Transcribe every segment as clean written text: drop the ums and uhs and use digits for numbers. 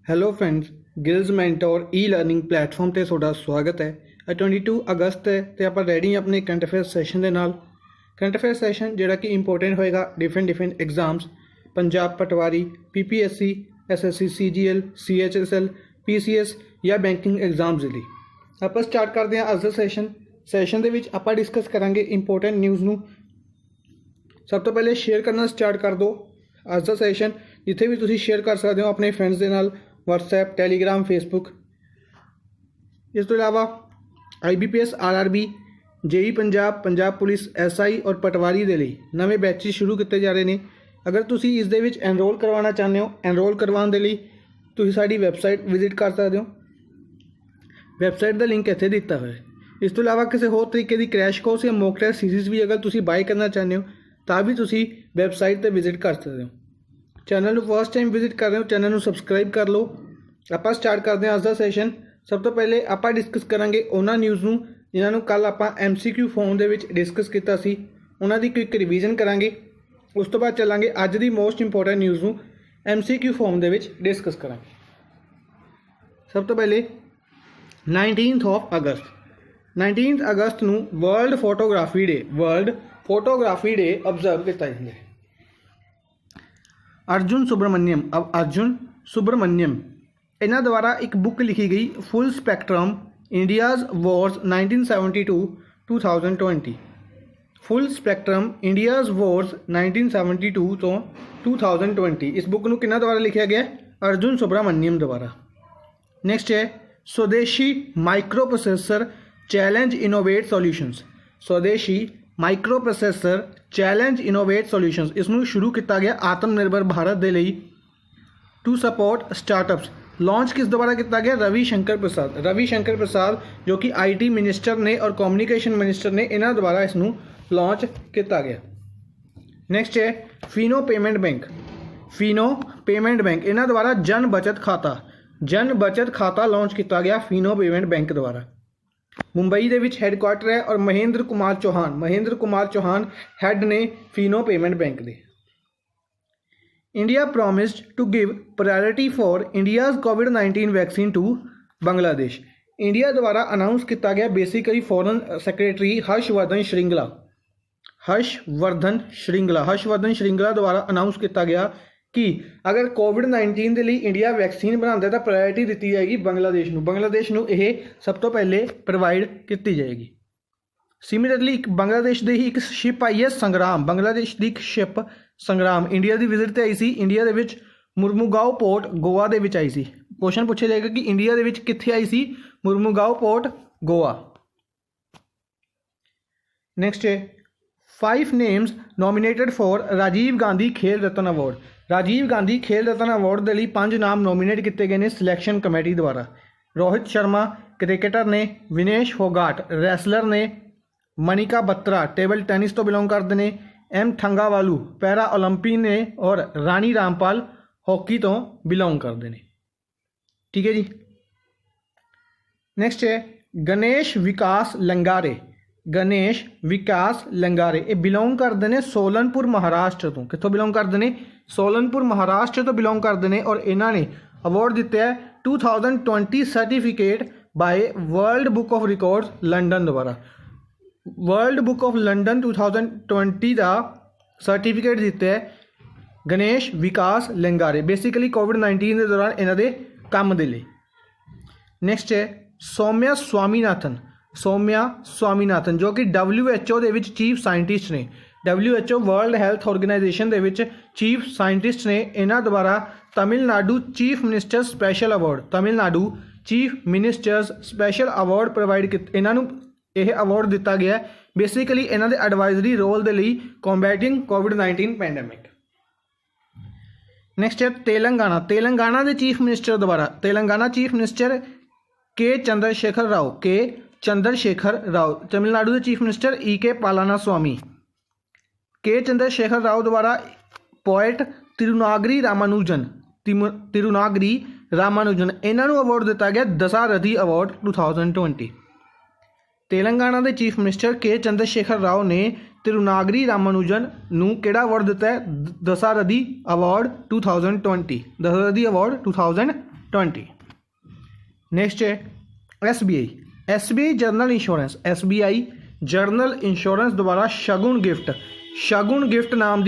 Hello friends, ਗਿਲਜ਼ mentor ਈ learning platform ਤੇ ਤੁਹਾਡਾ ਸਵਾਗਤ ਹੈ। 22 ਅਗਸਤ ਹੈ ਤੇ ਆਪਾਂ ਰੈਡੀ ਹਾਂ ਆਪਣੇ ਕਰੰਟ ਅਫੇਅਰ ਸੈਸ਼ਨ ਦੇ ਨਾਲ। ਕਰੰਟ ਅਫੇਅਰ ਸੈਸ਼ਨ ਜਿਹੜਾ ਕਿ ਇੰਪੋਰਟੈਂਟ ਹੋਏਗਾ ਡਿਫਰੈਂਟ ਐਗਜ਼ਾਮਸ, ਪੰਜਾਬ ਪਟਵਾਰੀ, PPSC, SSC, CGL, CHSL, PCS ਜਾਂ ਬੈਂਕਿੰਗ ਐਗਜ਼ਾਮਸ ਦੇ ਲਈ। ਆਪਾਂ ਸਟਾਰਟ ਕਰਦੇ ਹਾਂ ਅੱਜ ਦਾ ਸੈਸ਼ਨ ਦੇ ਵਿੱਚ ਆਪਾਂ ਡਿਸਕਸ ਕਰਾਂਗੇ ਇੰਪੋਰਟੈਂਟ ਨਿਊਜ਼ ਨੂੰ। ਸਭ ਤੋਂ ਪਹਿਲੇ ਸ਼ੇਅਰ ਕਰਨਾ ਸਟਾਰਟ ਕਰ ਦਿਓ ਅੱਜ ਦਾ ਸੈਸ਼ਨ, ਜਿੱਥੇ ਵੀ ਤੁਸੀਂ ਸ਼ੇਅਰ ਕਰ ਸਕਦੇ ਹੋ ਆਪਣੇ ਫਰੈਂਡਸ ਦੇ ਨਾਲ, WhatsApp, Telegram, Facebook। ਇਸ ਤੋਂ ਇਲਾਵਾ IBPS, RRB, JEE Punjab police, SI ਔਰ ਪਟਵਾਰੀ ਦੇ ਲਈ ਨਵੇਂ ਬੈਚਿਸ ਸ਼ੁਰੂ ਕੀਤੇ ਜਾ ਰਹੇ ਨੇ। ਅਗਰ ਤੁਸੀਂ ਇਸ ਦੇ ਵਿੱਚ ਐਨਰੋਲ ਕਰਵਾਉਣਾ ਚਾਹੁੰਦੇ ਹੋ, ਐਨਰੋਲ ਕਰਵਾਉਣ ਦੇ ਲਈ ਤੁਸੀਂ ਸਾਡੀ ਵੈਬਸਾਈਟ ਵਿਜ਼ਿਟ ਕਰ ਸਕਦੇ ਹੋ। ਵੈਬਸਾਈਟ ਦਾ ਲਿੰਕ ਇੱਥੇ ਦਿੱਤਾ ਹੋਇਆ ਹੈ। ਇਸ ਤੋਂ ਇਲਾਵਾ ਕਿਸੇ ਹੋਰ ਤਰੀਕੇ ਦੀ ਕ੍ਰੈਸ਼ ਕੋਰਸ ਜਾਂ ਮੌਕ ਟੈਸਟ ਸੀਰੀਜ਼ ਵੀ ਅਗਰ ਤੁਸੀਂ ਬਾਏ ਕਰਨਾ ਚਾਹੁੰਦੇ ਹੋ ਤਾਂ ਵੀ ਤੁਸੀਂ ਵੈਬਸਾਈਟ 'ਤੇ ਵਿਜ਼ਿਟ ਕਰ ਸਕਦੇ ਹੋ। ਚੈਨਲ ਨੂੰ ਫਸਟ ਟਾਈਮ ਵਿਜ਼ਿਟ ਕਰ ਰਹੇ ਹੋ, ਚੈਨਲ ਨੂੰ ਸਬਸਕ੍ਰਾਈਬ ਕਰ ਲਓ। ਆਪਾਂ ਸਟਾਰਟ ਕਰਦੇ ਹਾਂ ਅੱਜ ਦਾ ਸੈਸ਼ਨ। ਸਭ ਤੋਂ ਪਹਿਲੇ ਆਪਾਂ ਡਿਸਕਸ ਕਰਾਂਗੇ ਉਹਨਾਂ ਨਿਊਜ਼ ਨੂੰ ਜਿਨ੍ਹਾਂ ਨੂੰ ਕੱਲ੍ਹ ਆਪਾਂ MCQ ਫੋਰਮ ਦੇ ਵਿੱਚ ਡਿਸਕਸ ਕੀਤਾ ਸੀ, ਉਹਨਾਂ ਦੀ ਕੁਇਕ ਰਿਵੀਜ਼ਨ ਕਰਾਂਗੇ। ਉਸ ਤੋਂ ਬਾਅਦ ਚੱਲਾਂਗੇ ਅੱਜ ਦੀ ਮੋਸਟ ਇੰਪੋਰਟੈਂਟ ਨਿਊਜ਼ ਨੂੰ MCQ ਫੋਰਮ ਦੇ ਵਿੱਚ ਡਿਸਕਸ ਕਰਾਂਗੇ। ਸਭ ਤੋਂ ਪਹਿਲੇ 19 ਅਗਸਤ ਨੂੰ ਵਰਲਡ ਫੋਟੋਗ੍ਰਾਫੀ ਡੇ ਅਬਜ਼ਰਵ ਕੀਤਾ ਜਾਂਦਾ ਹੈ। ਅਰਜੁਨ ਸੁਬਰਮਨਿਅਮ ਇਹਨਾਂ ਦੁਆਰਾ ਇੱਕ ਬੁੱਕ ਲਿਖੀ ਗਈ, ਫੁੱਲ ਸਪੈਕਟਰਮ ਇੰਡੀਆਜ਼ ਵਾਰਸ 1972-2020। ਫੁੱਲ ਸਪੈਕਟਰਮ ਇੰਡੀਆਜ਼ ਵਾਰਸ 1972 ਤੋਂ 2020। ਇਸ ਬੁੱਕ ਨੂੰ ਕਿਹਨਾਂ ਦੁਆਰਾ ਲਿਖਿਆ ਗਿਆ? ਅਰਜੁਨ ਸੁਬਰਮਨਿਅਮ ਦੁਆਰਾ। ਨੈਕਸਟ ਹੈ ਸਵਦੇਸ਼ੀ micro processor challenge innovate solutions. ਸਵਦੇਸ਼ੀ micro processor challenge innovate solutions, ਇਸ ਨੂੰ ਸ਼ੁਰੂ ਕੀਤਾ ਗਿਆ ਆਤਮ ਨਿਰਭਰ ਭਾਰਤ ਦੇ ਲਈ ਟੂ ਸਪੋਰਟ ਸਟਾਰਟਅਪਸ। ਲਾਂਚ ਕਿਸ ਦੁਆਰਾ ਕੀਤਾ ਗਿਆ? ਰਵੀ ਸ਼ੰਕਰ ਪ੍ਰਸਾਦ ਜੋ ਕਿ IT ਮਿਨਿਸਟਰ ਨੇ ਔਰ ਕਮਿਊਨੀਕੇਸ਼ਨ ਮਿਨਿਸਟਰ ਨੇ, ਇਹਨਾਂ ਦੁਆਰਾ ਇਸ ਨੂੰ ਲਾਂਚ ਕੀਤਾ ਗਿਆ। ਨੈਕਸਟ ਹੈ ਫੀਨੋ ਪੇਮੈਂਟ ਬੈਂਕ ਇਹਨਾਂ ਦੁਆਰਾ ਜਨ ਬਚਤ ਖਾਤਾ ਲਾਂਚ ਕੀਤਾ ਗਿਆ ਫੀਨੋ ਪੇਮੈਂਟ ਬੈਂਕ ਦੁਆਰਾ। ਮੁੰਬਈ ਦੇ ਵਿੱਚ ਹੈੱਡਕੁਆਟਰ ਹੈ ਔਰ ਮਹੇਂਦਰ ਕੁਮਾਰ ਚੌਹਾਨ ਹੈੱਡ ਨੇ ਫੀਨੋ ਪੇਮੈਂਟ ਬੈਂਕ ਦੇ। India promised to give priority for India's COVID-19 vaccine to Bangladesh. India ਦੁਆਰਾ ਅਨਾਊਂਸ ਕੀਤਾ ਗਿਆ, basically foreign secretary Harshvardhan Shringla ਦੁਆਰਾ ਅਨਾਊਂਸ ਕੀਤਾ ਗਿਆ ਕਿ ਅਗਰ COVID-19 ਦੇ ਲਈ ਇੰਡੀਆ ਵੈਕਸੀਨ ਬਣਾਉਂਦਾ ਤਾਂ ਪ੍ਰਾਇਓਰਿਟੀ ਦਿੱਤੀ ਜਾਏਗੀ ਬੰਗਲਾਦੇਸ਼ ਨੂੰ ਇਹ ਸਭ ਤੋਂ ਪਹਿਲੇ ਪ੍ਰੋਵਾਈਡ ਕੀਤੀ ਜਾਏਗੀ। ਸਿਮਿਲਰਲੀ ਇੱਕ ਬੰਗਲਾਦੇਸ਼ ਦੀ ਹੀ ਇੱਕ ਸ਼ਿਪ ਆਈ ਹੈ ਬੰਗਲਾਦੇਸ਼ ਦੀ ਇੱਕ ਸ਼ਿਪ ਸੰਗਰਾਮ ਇੰਡੀਆ ਦੀ ਵਿਜ਼ਿਟ 'ਤੇ ਆਈ ਸੀ। ਇੰਡੀਆ ਦੇ ਵਿੱਚ ਮੁਰਮੁਗਾਓ ਪੋਰਟ ਗੋਆ ਦੇ ਵਿੱਚ ਆਈ ਸੀ। ਕੁਐਸਚਨ ਪੁੱਛਿਆ ਜਾਏਗਾ ਕਿ ਇੰਡੀਆ ਦੇ ਵਿੱਚ ਕਿੱਥੇ ਆਈ ਸੀ? ਮੁਰਮੁਗਾਓ ਪੋਰਟ ਗੋਆ। ਨੈਕਸਟ ਹੈ 5 names nominated for Rajiv Gandhi Khel Ratna award. Rajiv Gandhi Khel Ratna award ਦੇ ਲਈ 5 ਨਾਮ ਨੋਮੀਨੇਟ ਕੀਤੇ ਗਏ ਨੇ ਸਿਲੈਕਸ਼ਨ ਕਮੇਟੀ ਦੁਆਰਾ। ਰੋਹਿਤ ਸ਼ਰਮਾ ਕ੍ਰਿਕਟਰ ਨੇ, ਵਿਨੇਸ਼ ਫੋਗਾਟ ਰੈਸਲਰ ਨੇ, ਮਨਿਕਾ ਬੱਤਰਾ ਟੇਬਲ ਟੈਨਿਸ ਤੋਂ ਬਿਲੋਂਗ ਕਰਦੇ ਨੇ, M ਥੰਗਾਵਾਲੂ ਪੈਰਾ ਓਲੰਪੀ ਨੇ ਔਰ ਰਾਣੀ ਰਾਮਪਾਲ ਹਾਕੀ ਤੋਂ ਬਿਲੋਂਗ ਕਰਦੇ ਨੇ। ਠੀਕ ਹੈ ਜੀ। ਨੈਕਸਟ ਹੈ ਗਣੇਸ਼ ਵਿਕਾਸ ਲੰਗਾਰੇ ਇਹ ਬਿਲੋਂਗ ਕਰਦੇ ਨੇ ਸੋਲਨਪੁਰ ਮਹਾਰਾਸ਼ਟਰ ਤੋਂ। ਕਿੱਥੋਂ ਬਿਲੋਂਗ ਕਰਦੇ ਨੇ? ਸੋਲਨਪੁਰ ਮਹਾਰਾਸ਼ਟਰ ਤੋਂ ਬਿਲੋਂਗ ਕਰਦੇ ਨੇ ਔਰ ਇਹਨਾਂ ਨੇ ਅਵਾਰਡ ਦਿੱਤਾ ਹੈ 2020 certificate by world book of records London ਦੁਆਰਾ। ਵਰਲਡ ਬੁੱਕ ਆਫ ਲੰਡਨ 2020 ਦਾ ਸਰਟੀਫਿਕੇਟ ਦਿੱਤਾ ਹੈ ਗਣੇਸ਼ ਵਿਕਾਸ ਲੰਗਾਰੇ, ਬੇਸਿਕਲੀ COVID-19 ਦੇ ਦੌਰਾਨ ਇਹਨਾਂ ਦੇ ਕੰਮ ਦੇ ਲਈ। ਨੈਕਸਟ ਹੈ ਸੌਮਿਆ ਸਵਾਮੀਨਾਥਨ ਜੋ ਕਿ WHO ਦੇ ਵਿੱਚ ਚੀਫ ਸਾਇੰਟਿਸਟ ਨੇ। WHO ਵਰਲਡ ਹੈਲਥ ਆਰਗੇਨਾਈਜੇਸ਼ਨ ਦੇ ਵਿੱਚ ਚੀਫ ਸਾਇੰਟਿਸਟ ਨੇ। ਇਹਨਾਂ ਦੁਆਰਾ Tamil Nadu chief minister special award provide ਕੀਤਾ। ਇਹਨਾਂ ਨੂੰ ਇਹ ਅਵਾਰਡ ਦਿੱਤਾ ਗਿਆ ਬੇਸਿਕਲੀ ਇਹਨਾਂ ਦੇ ਐਡਵਾਈਜ਼ਰੀ ਰੋਲ ਦੇ ਲਈ ਕੰਬੈਟਿੰਗ COVID-19 ਪੈਂਡੇਮਿਕ। ਨੈਕਸਟ ਹੈ ਤੇਲੰਗਾਨਾ ਦੇ ਚੀਫ ਮਿਨਿਸਟਰ ਦੁਆਰਾ। ਤੇਲੰਗਾਨਾ ਚੀਫ ਮਿਨਿਸਟਰ ਕੇ ਚੰਦਰਸ਼ੇਖਰ ਰਾਓ। ਤਮਿਲਨਾਡੂ ਦੇ ਚੀਫ ਮਿਨਿਸਟਰ EK ਪਾਲਾਨਾਸਵਾਮੀ। ਕੇ ਚੰਦਰਸ਼ੇਖਰ ਰਾਓ ਦੁਆਰਾ ਪੋਇਟ ਤਿਰੂਨਾਗਰੀ ਰਾਮਾਨੁਜਨ ਇਹਨਾਂ ਨੂੰ ਅਵਾਰਡ ਦਿੱਤਾ ਗਿਆ ਦਸਾਰਥੀ ਅਵਾਰਡ 2020। ਤੇਲੰਗਾਨਾ ਦੇ ਚੀਫ ਮਿਨਿਸਟਰ ਕੇ ਚੰਦਰਸ਼ੇਖਰ ਰਾਓ ਨੇ ਤਿਰੂਨਾਗਰੀ ਰਾਮਾਨੁਜਨ ਨੂੰ ਕਿਹੜਾ ਅਵਾਰਡ ਦਿੱਤਾ ਹੈ? ਦਸਾਰਥੀ ਅਵਾਰਡ 2020। 2020। नेक्स्ट है SBI general insurance, SBI general insurance द्वारा शगुन गिफ्ट नाम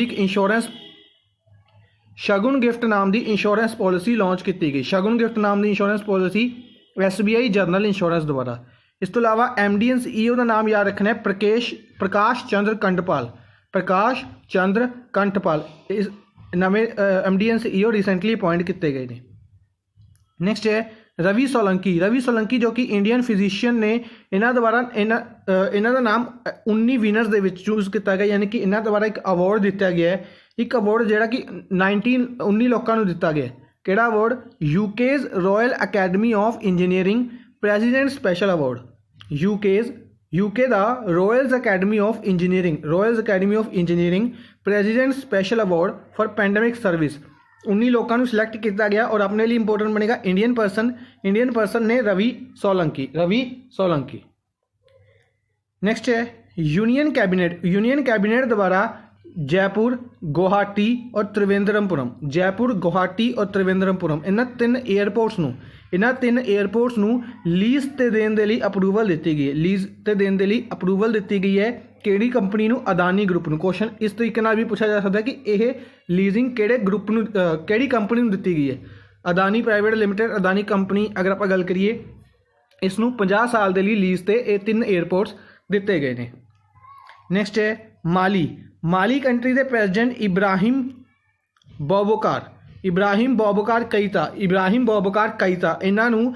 की इंश्योरेंस पॉलिसी लॉन्च की गई। शगुन गिफ्ट नाम की insurance policy SBI general insurance द्वारा। इस तो इलावा MD एंड CEO का नाम याद रखना है प्रकाश चंद्र कंठपाल। इस नवे MD and CEO recently appoint किए गए हैं। नैक्सट है रवि सोलंकी जो कि इंडियन फिजिशियन ने इन्हों द्वारा इन्हों का नाम 19 विनर्स के चूज किया गया, यानी कि इन्हों द्वारा एक अवार्ड दिता गया है। एक अवार्ड जोड़ा कि 19 लोगों को दिता गया। किहड़ा award? UK's royal academy of engineering president special award. UK का royals academy of engineering president special award for pandemic service 19 लोगों को सिलेक्ट किया गया और अपने लिए इंपोर्टेंट बनेगा इंडियन पर्सन ने रवि सोलंकी। नेक्स्ट है यूनियन कैबिनेट द्वारा जयपुर गुवाहाटी और त्रिवेंद्रमपुरम इन्ह तीन एयरपोर्ट्स नूं लीज ते देण दे लई अप्रूवल दी गई है। किहड़ी कंपनी नूं? अदानी ग्रुप नूं। क्वेश्चन इस तरीके नाल भी पूछा जा सकता है कि यह लीजिंग किहड़े ग्रुप नूं किहड़ी कंपनी नूं दित्ती गई है। Adani private limited Adani company अगर आप गल करिए इसनूं 50 साल के लिए लीज ते ये 3 एयरपोर्ट्स दिते गए हैं। नैक्सट है माली कंट्री के प्रेजिडेंट इब्राहिम बौबकार कईता इन्हों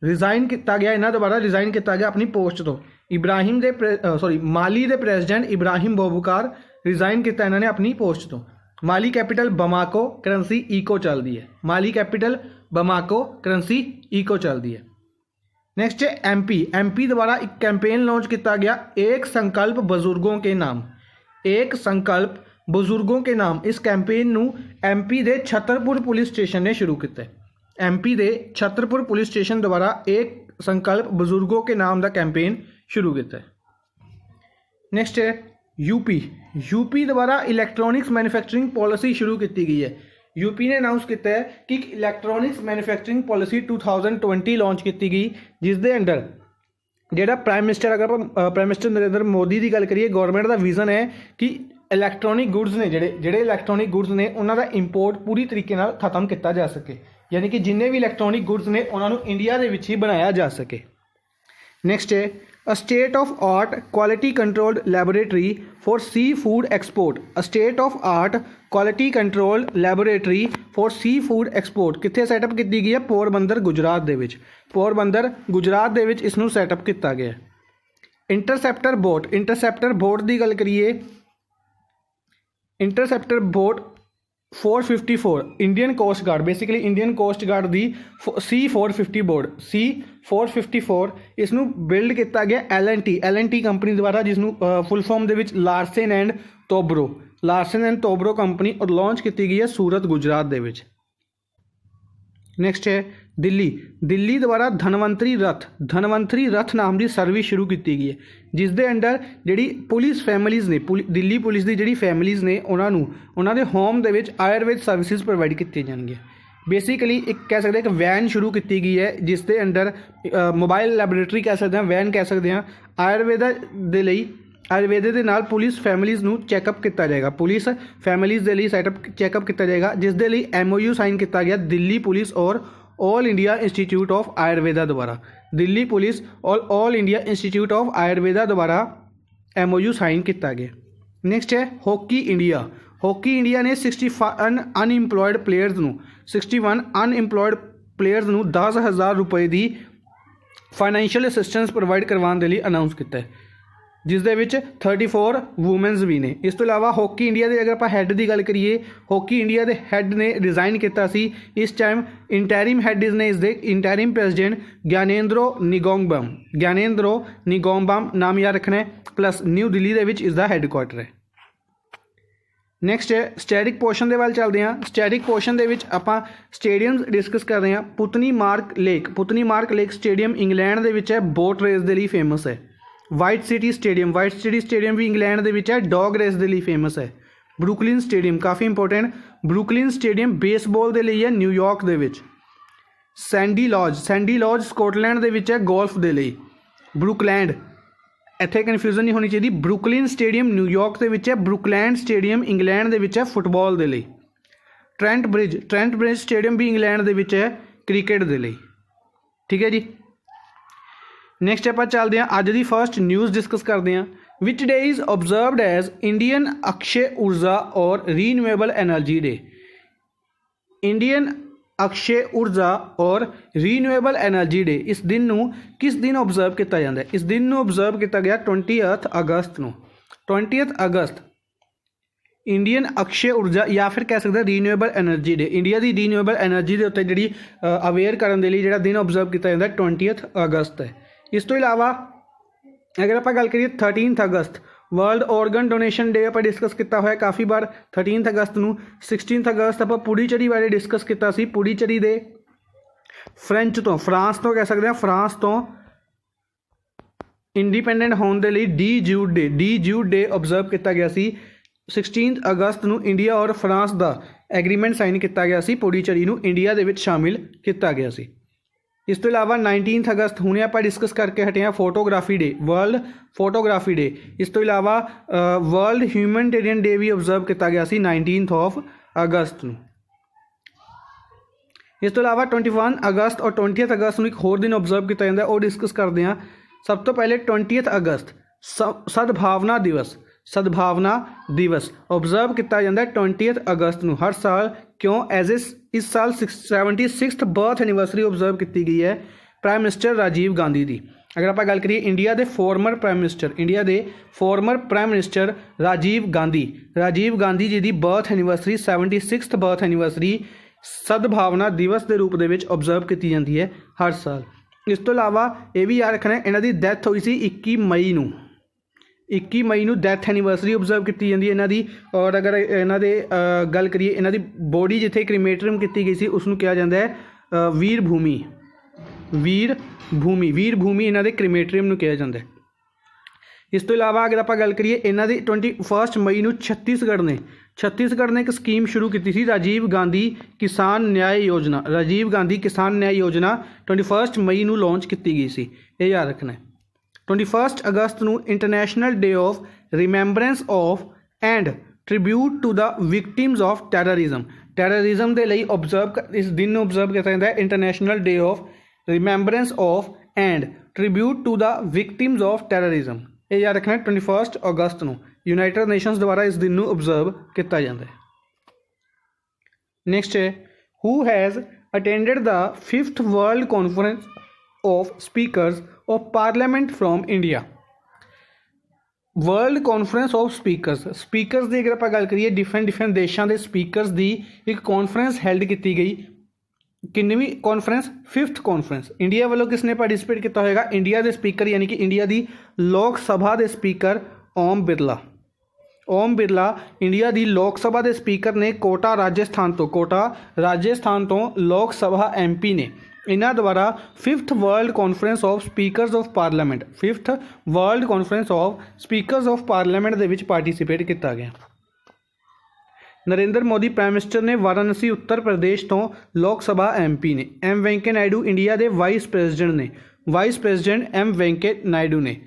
रिजाइन किया गया, इन्हों द्वारा रिजाइन किया गया अपनी पोस्ट तो। माली के प्रेजिडेंट इब्राहिम बौबकार रिजाइन किया इन्होंने अपनी पोस्ट तो। माली कैपिटल बमाको, करंसी इको चलती है। चलती है। नेक्स्ट है MP द्वारा एक कैंपेन लॉन्च किया गया, एक संकल्प बुजुर्गों के नाम। इस कैंपेन नूं MP दे छतरपुर पुलिस स्टेशन ने शुरू किया। MP दे छतरपुर पुलिस स्टेशन द्वारा एक संकल्प बुजुर्गों के नाम का कैंपेन शुरू किया। नेक्स्ट है यूपी द्वारा इलैक्ट्रॉनिक्स मैन्युफैक्चरिंग पॉलिसी शुरू की गई है। यूपी ने अनाउंस किया है कि इलैक्ट्रॉनिक्स मैन्युफैक्चरिंग पॉलिसी 2020 लॉन्च की गई, जिसके अंडर जोड़ा प्राइम मिनिस्टर नरेंद्र मोदी की गल करिए, गौरमेंट का विजन है कि इलैक्ट्रॉनिक गुड्स ने जोड़े इलैक्ट्रॉनिक गुड्स ने उन्होंने इंपोर्ट पूरी तरीके नाल खत्म किया जा सके, यानी कि जिन्ने भी इलैक्ट्रॉनिक गुड्स ने उन्होंने इंडिया के विच ही बनाया जा सके। नैक्सट है a state of art quality controlled laboratory for sea food export. कित्थे सैटअप की गई है? पोरबंदर गुजरात दे विच इसनूं सैटअप किया गया। इंटरसैप्टर बोट की गल करिए, interceptor boat 454 Indian coast guard की C454 इसनूं बिल्ड किया गया L&T कंपनी द्वारा, जिसनूं फुल फॉर्म दे विच लार्सन एंड टोब्रो कंपनी, और लॉन्च की गई है सूरत गुजरात दे विच। नैक्सट है दिल्ली द्वारा धनवंतरी रथ नाम की सर्विस शुरू की गई है, जिसके अंडर जी पुलिस फैमिलीज़ ने दिल्ली पुलिस की जी फैमिलीज़ ने उन्होंने होम के आयुर्वेद सर्विसिज प्रोवाइड की जाएगी। बेसिकली एक कह सकते हैं एक वैन शुरू की गई है, जिसके अंडर मोबाइल लैबोरेटरी कह सकते हैं, वैन कह सकते हैं। आयुर्वेद के नाल पुलिस फैमिलीज़ नूं चैकअप किया जाएगा, पुलिस फैमिलीज़ के लिए सैटअप चैकअप किया जाएगा, जिसके लिए MOU साइन किया गया दिल्ली पुलिस और all India institute of Ayurveda द्वारा। दिल्ली पुलिस और all India institute of Ayurveda द्वारा MOU साइन किया गया। नैक्सट है हॉकी इंडिया ने 61 अनइंपलॉयड प्लेयर्स नूं 10,000 रुपए की फाइनैंशियल असिस्टेंस प्रोवाइड करवाने के लिए अनाउंस किया है, जिसदे विच 34 वूमेंस भी ने। इस तो इलावा हॉकी इंडिया के अगर आप हैड की गल करिए, हॉकी इंडिया के हैड ने रिजाइन किया सी। इस टाइम इंटैरिम हैड ने इसके इंटैरिम प्रेजिडेंट ज्ञानेंद्रो निगोम्बाम नाम याद रखना है, प्लस न्यू दिल्ली के विच इसका हैडकुआटर है। नैक्सट है स्टैटिक पोर्शन के वाल चलते हैं। स्टैटिक पोर्शन के विच आपां स्टेडियम्स डिस्कस कर रहे हैं। पुतनी मार्क लेक स्टेडियम इंग्लैंड के विच है, बोट रेस के लिए फेमस है। वाइट सिटी स्टेडियम भी इंग्लैंड के विच है, डॉग रेस के लिए फेमस है। ब्रुकलिन स्टेडियम काफ़ी इंपोर्टेंट, ब्रुकलिन स्टेडियम बेसबॉल के लिए है, न्यूयॉर्क के विच। ਸੈਂਡੀ ਲੌਜ ਸਕਾਟਲੈਂਡ ਦੇ ਵਿੱਚ ਹੈ ਗੋਲਫ ਦੇ ਲਈ। ਬਰੁਕਲੈਂਡ, ਇੱਥੇ ਕਨਫਿਊਜ਼ਨ ਨਹੀਂ ਹੋਣੀ ਚਾਹੀਦੀ, ਬਰੁਕਲਿਨ ਸਟੇਡੀਅਮ ਨਿਊਯਾਰਕ ਦੇ ਵਿੱਚ ਹੈ, ਬਰੁਕਲੈਂਡ ਸਟੇਡੀਅਮ ਇੰਗਲੈਂਡ ਦੇ ਵਿੱਚ ਹੈ ਫੁੱਟਬਾਲ ਦੇ ਲਈ। ਟ੍ਰੈਂਟ ਬ੍ਰਿਜ ਸਟੇਡੀਅਮ ਵੀ ਇੰਗਲੈਂਡ ਦੇ ਵਿੱਚ ਹੈ ਕ੍ਰਿਕਟ ਦੇ ਲਈ। ਠੀਕ ਹੈ ਜੀ। ਨੈਕਸਟ ਆਪਾਂ ਚੱਲਦੇ ਹਾਂ, ਅੱਜ ਦੀ ਫਸਟ ਨਿਊਜ਼ ਡਿਸਕਸ ਕਰਦੇ ਹਾਂ। Which day is observed as Indian Akshay Urja or renewable energy day. Indian Akshay Urja or renewable energy ਡੇ, ਇਸ ਦਿਨ ਨੂੰ ਕਿਸ ਦਿਨ ਓਬਜ਼ਰਵ ਕੀਤਾ ਜਾਂਦਾ ਹੈ? ਇਸ ਦਿਨ ਨੂੰ ਓਬਜ਼ਰਵ ਕੀਤਾ ਗਿਆ 20 ਅਗਸਤ ਨੂੰ। 20 ਅਗਸਤ ਇੰਡੀਅਨ ਅਕਸ਼ੇ ਊਰਜਾ ਜਾਂ ਫਿਰ ਕਹਿ ਸਕਦੇ ਰੀਨਿਊਏਬਲ ਐਨਰਜੀ ਡੇ, ਇੰਡੀਆ ਦੀ ਰੀਨਿਊਏਬਲ ਐਨਰਜੀ ਦੇ ਉੱਤੇ ਜਿਹੜੀ ਅਵੇਅਰ ਕਰਨ ਦੇ ਲਈ ਜਿਹੜਾ ਦਿਨ ਓਬਜ਼ਰਵ ਕੀਤਾ ਜਾਂਦਾ 20 ਅਗਸਤ ਹੈ। ਇਸ ਤੋਂ ਇਲਾਵਾ ਅਗਰ ਆਪਾਂ ਗੱਲ ਕਰੀਏ 13 ਅਗਸਤ ਵਰਲਡ ਔਰਗਨ ਡੋਨੇਸ਼ਨ ਡੇ ਆਪਾਂ ਡਿਸਕਸ ਕੀਤਾ ਹੋਇਆ ਕਾफ़ੀ ਵਾਰ 13 ਅਗਸਤ ਨੂੰ। 16 ਅਗਸਤ ਆਪਾਂ ਪੁਡੀਚੇਰੀ ਬਾਰੇ ਡਿਸਕਸ ਕੀਤਾ ਸੀ। ਪੁਡੀਚੇਰੀ ਦੇ ਫਰਾਂਸ ਤੋਂ ਕਹਿ ਸਕਦੇ ਹਾਂ, ਫਰਾਂਸ ਤੋਂ ਇੰਡੀਪੈਂਡੈਂਟ ਹੋਣ ਦੇ ਲਈ ਡੀ ਜੂਡ ਡੇ ਓਬਜ਼ਰਵ ਕੀਤਾ ਗਿਆ ਸੀ। 16 ਅਗਸਤ ਨੂੰ ਇੰਡੀਆ ਔਰ ਫਰਾਂਸ ਦਾ ਐਗਰੀਮੈਂਟ ਸਾਈਨ ਕੀਤਾ ਗਿਆ ਸੀ, ਪੁਡੀਚੇਰੀ ਨੂੰ ਇੰਡੀਆ ਦੇ ਵਿੱਚ ਸ਼ਾਮਿਲ ਕੀਤਾ ਗਿਆ ਸੀ। ਇਸ ਤੋਂ ਇਲਾਵਾ 19 ਅਗਸਤ ਹੁਣੇ ਆਪਾਂ ਡਿਸਕਸ ਕਰਕੇ ਹਟੇ ਹਾਂ ਫੋਟੋਗ੍ਰਾਫੀ ਡੇ, ਵਰਲਡ ਫੋਟੋਗ੍ਰਾਫੀ ਡੇ। ਇਸ ਤੋਂ ਇਲਾਵਾ ਵਰਲਡ ਹਿਊਮਨਟੇਰੀਅਨ ਡੇ ਵੀ ਓਬਜ਼ਰਵ ਕੀਤਾ ਗਿਆ ਸੀ 19 ਅਗਸਤ ਨੂੰ। ਇਸ ਤੋਂ ਇਲਾਵਾ 21 ਅਗਸਤ ਔਰ 20 ਅਗਸਤ ਨੂੰ ਇੱਕ ਹੋਰ ਦਿਨ ਓਬਜ਼ਰਵ ਕੀਤਾ ਜਾਂਦਾ, ਉਹ ਡਿਸਕਸ ਕਰਦੇ ਹਾਂ। ਸਭ ਤੋਂ ਪਹਿਲੇ 20 ਅਗਸਤ ਸਦਭਾਵਨਾ ਦਿਵਸ ਓਬਜ਼ਰਵ ਕੀਤਾ ਜਾਂਦਾ 20 ਅਗਸਤ ਨੂੰ ਹਰ ਸਾਲ। ਕਿਉਂ? ਇਸ ਸਾਲ 76th ਬਰਥ ਐਨੀਵਰਸਰੀ ਓਬਜ਼ਰਵ ਕੀਤੀ ਗਈ ਹੈ ਪ੍ਰਾਈਮ ਮਿਨਿਸਟਰ ਰਾਜੀਵ ਗਾਂਧੀ ਦੀ। ਅਗਰ ਆਪਾਂ ਗੱਲ ਕਰੀਏ ਇੰਡੀਆ ਦੇ ਫੋਰਮਰ ਪ੍ਰਾਈਮ ਮਿਨਿਸਟਰ ਰਾਜੀਵ ਗਾਂਧੀ ਜੀ ਦੀ birth anniversary 76th birth anniversary ਸਦਭਾਵਨਾ ਦਿਵਸ ਦੇ ਰੂਪ ਦੇ ਵਿੱਚ ਓਬਜ਼ਰਵ ਕੀਤੀ ਜਾਂਦੀ ਹੈ ਹਰ ਸਾਲ। ਇਸ ਤੋਂ ਇਲਾਵਾ ਇਹ ਵੀ ਯਾਦ ਰੱਖਣਾ ਇਹਨਾਂ ਦੀ ਡੈਥ ਹੋਈ ਸੀ 21 ਮਈ ਨੂੰ ਡੈਥ ਐਨੀਵਰਸਰੀ ਓਬਜ਼ਰਵ ਕੀਤੀ ਜਾਂਦੀ ਹੈ ਇਹਨਾਂ ਦੀ। ਔਰ ਅਗਰ ਇਹਨਾਂ ਦੇ ਗੱਲ ਕਰੀਏ ਇਹਨਾਂ ਦੀ ਬੋਡੀ ਜਿੱਥੇ ਕ੍ਰੀਮੇਟਰੀਅਮ ਕੀਤੀ ਗਈ ਸੀ ਉਸ ਨੂੰ ਕਿਹਾ ਜਾਂਦਾ ਹੈ ਵੀਰ ਭੂਮੀ ਇਹਨਾਂ ਦੇ ਕ੍ਰੀਮੇਟਰੀਅਮ ਨੂੰ ਕਿਹਾ ਜਾਂਦਾ ਹੈ। ਇਸ ਤੋਂ ਇਲਾਵਾ ਅਗਰ ਆਪਾਂ ਗੱਲ ਕਰੀਏ ਇਹਨਾਂ ਦੀ 21 ਮਈ ਨੂੰ ਛੱਤੀਸਗੜ੍ਹ ਨੇ ਇੱਕ ਸਕੀਮ ਸ਼ੁਰੂ ਕੀਤੀ ਸੀ ਰਾਜੀਵ ਗਾਂਧੀ ਕਿਸਾਨ ਨਿਆਂ ਯੋਜਨਾ 21 ਮਈ ਨੂੰ ਲਾਂਚ ਕੀਤੀ ਗਈ ਸੀ, ਇਹ ਯਾਦ ਰੱਖਣਾ ਹੈ। 21 ਅਗਸਤ ਨੂੰ international day of remembrance of and tribute to the victims of terrorism ਦੇ ਲਈ ਇਸ ਦਿਨ ਨੂੰ ਓਬਜ਼ਰਵ ਕੀਤਾ ਜਾਂਦਾ ਹੈ international day of remembrance of and tribute to the victims of terrorism, ਇਹ ਯਾਦ ਰੱਖਣਾ 21 ਅਗਸਤ ਨੂੰ ਯੂਨਾਈਟਿਡ ਨੇਸ਼ਨਸ ਦੁਆਰਾ ਇਸ ਦਿਨ ਨੂੰ ਓਬਜ਼ਰਵ ਕੀਤਾ ਜਾਂਦਾ ਹੈ। ਨੈਕਸਟ ਹੈ who has attended the 5th world conference of speakers of parliament from India. World conference of speakers ਦੀ ਅਗਰ ਆਪਾਂ ਗੱਲ ਕਰੀਏ ਡਿਫਰੈਂਟ ਦੇਸ਼ਾਂ ਦੇ ਸਪੀਕਰਸ ਦੀ ਇੱਕ ਕਾਨਫਰੰਸ ਹੈਲਡ ਕੀਤੀ ਗਈ। ਕਿੰਨਵੀਂ ਕਾਨਫਰੰਸ? 5th conference. ਇੰਡੀਆ ਵੱਲੋਂ ਕਿਸ ਨੇ ਪਾਰਟਿਸਿਪੇਟ ਕੀਤਾ ਹੋਏਗਾ? ਇੰਡੀਆ ਦੇ ਸਪੀਕਰ ਯਾਨੀ ਕਿ ਇੰਡੀਆ ਦੀ ਲੋਕ ਸਭਾ ਦੇ ਸਪੀਕਰ ਓਮ ਬਿਰਲਾ ਇੰਡੀਆ ਦੀ ਲੋਕ ਸਭਾ ਦੇ ਸਪੀਕਰ ਨੇ ਕੋਟਾ ਰਾਜਸਥਾਨ ਤੋਂ ਲੋਕ ਸਭਾ MP ਨੇ। ਇਹਨਾਂ ਦੁਆਰਾ 5th world conference of speakers of parliament ਦੇ ਵਿੱਚ ਪਾਰਟਿਸਿਪੇਟ ਕੀਤਾ ਗਿਆ। ਨਰਿੰਦਰ ਮੋਦੀ ਪ੍ਰਾਈਮ ਮਿਨਿਸਟਰ ਨੇ ਵਾਰਾਣਸੀ ਉੱਤਰ ਪ੍ਰਦੇਸ਼ ਤੋਂ ਲੋਕ ਸਭਾ MP ਨੇ। M ਵੈਂਕਈਆ ਨਾਇਡੂ ਇੰਡੀਆ ਦੇ vice president M Venkaiah Naidu ਨੇ।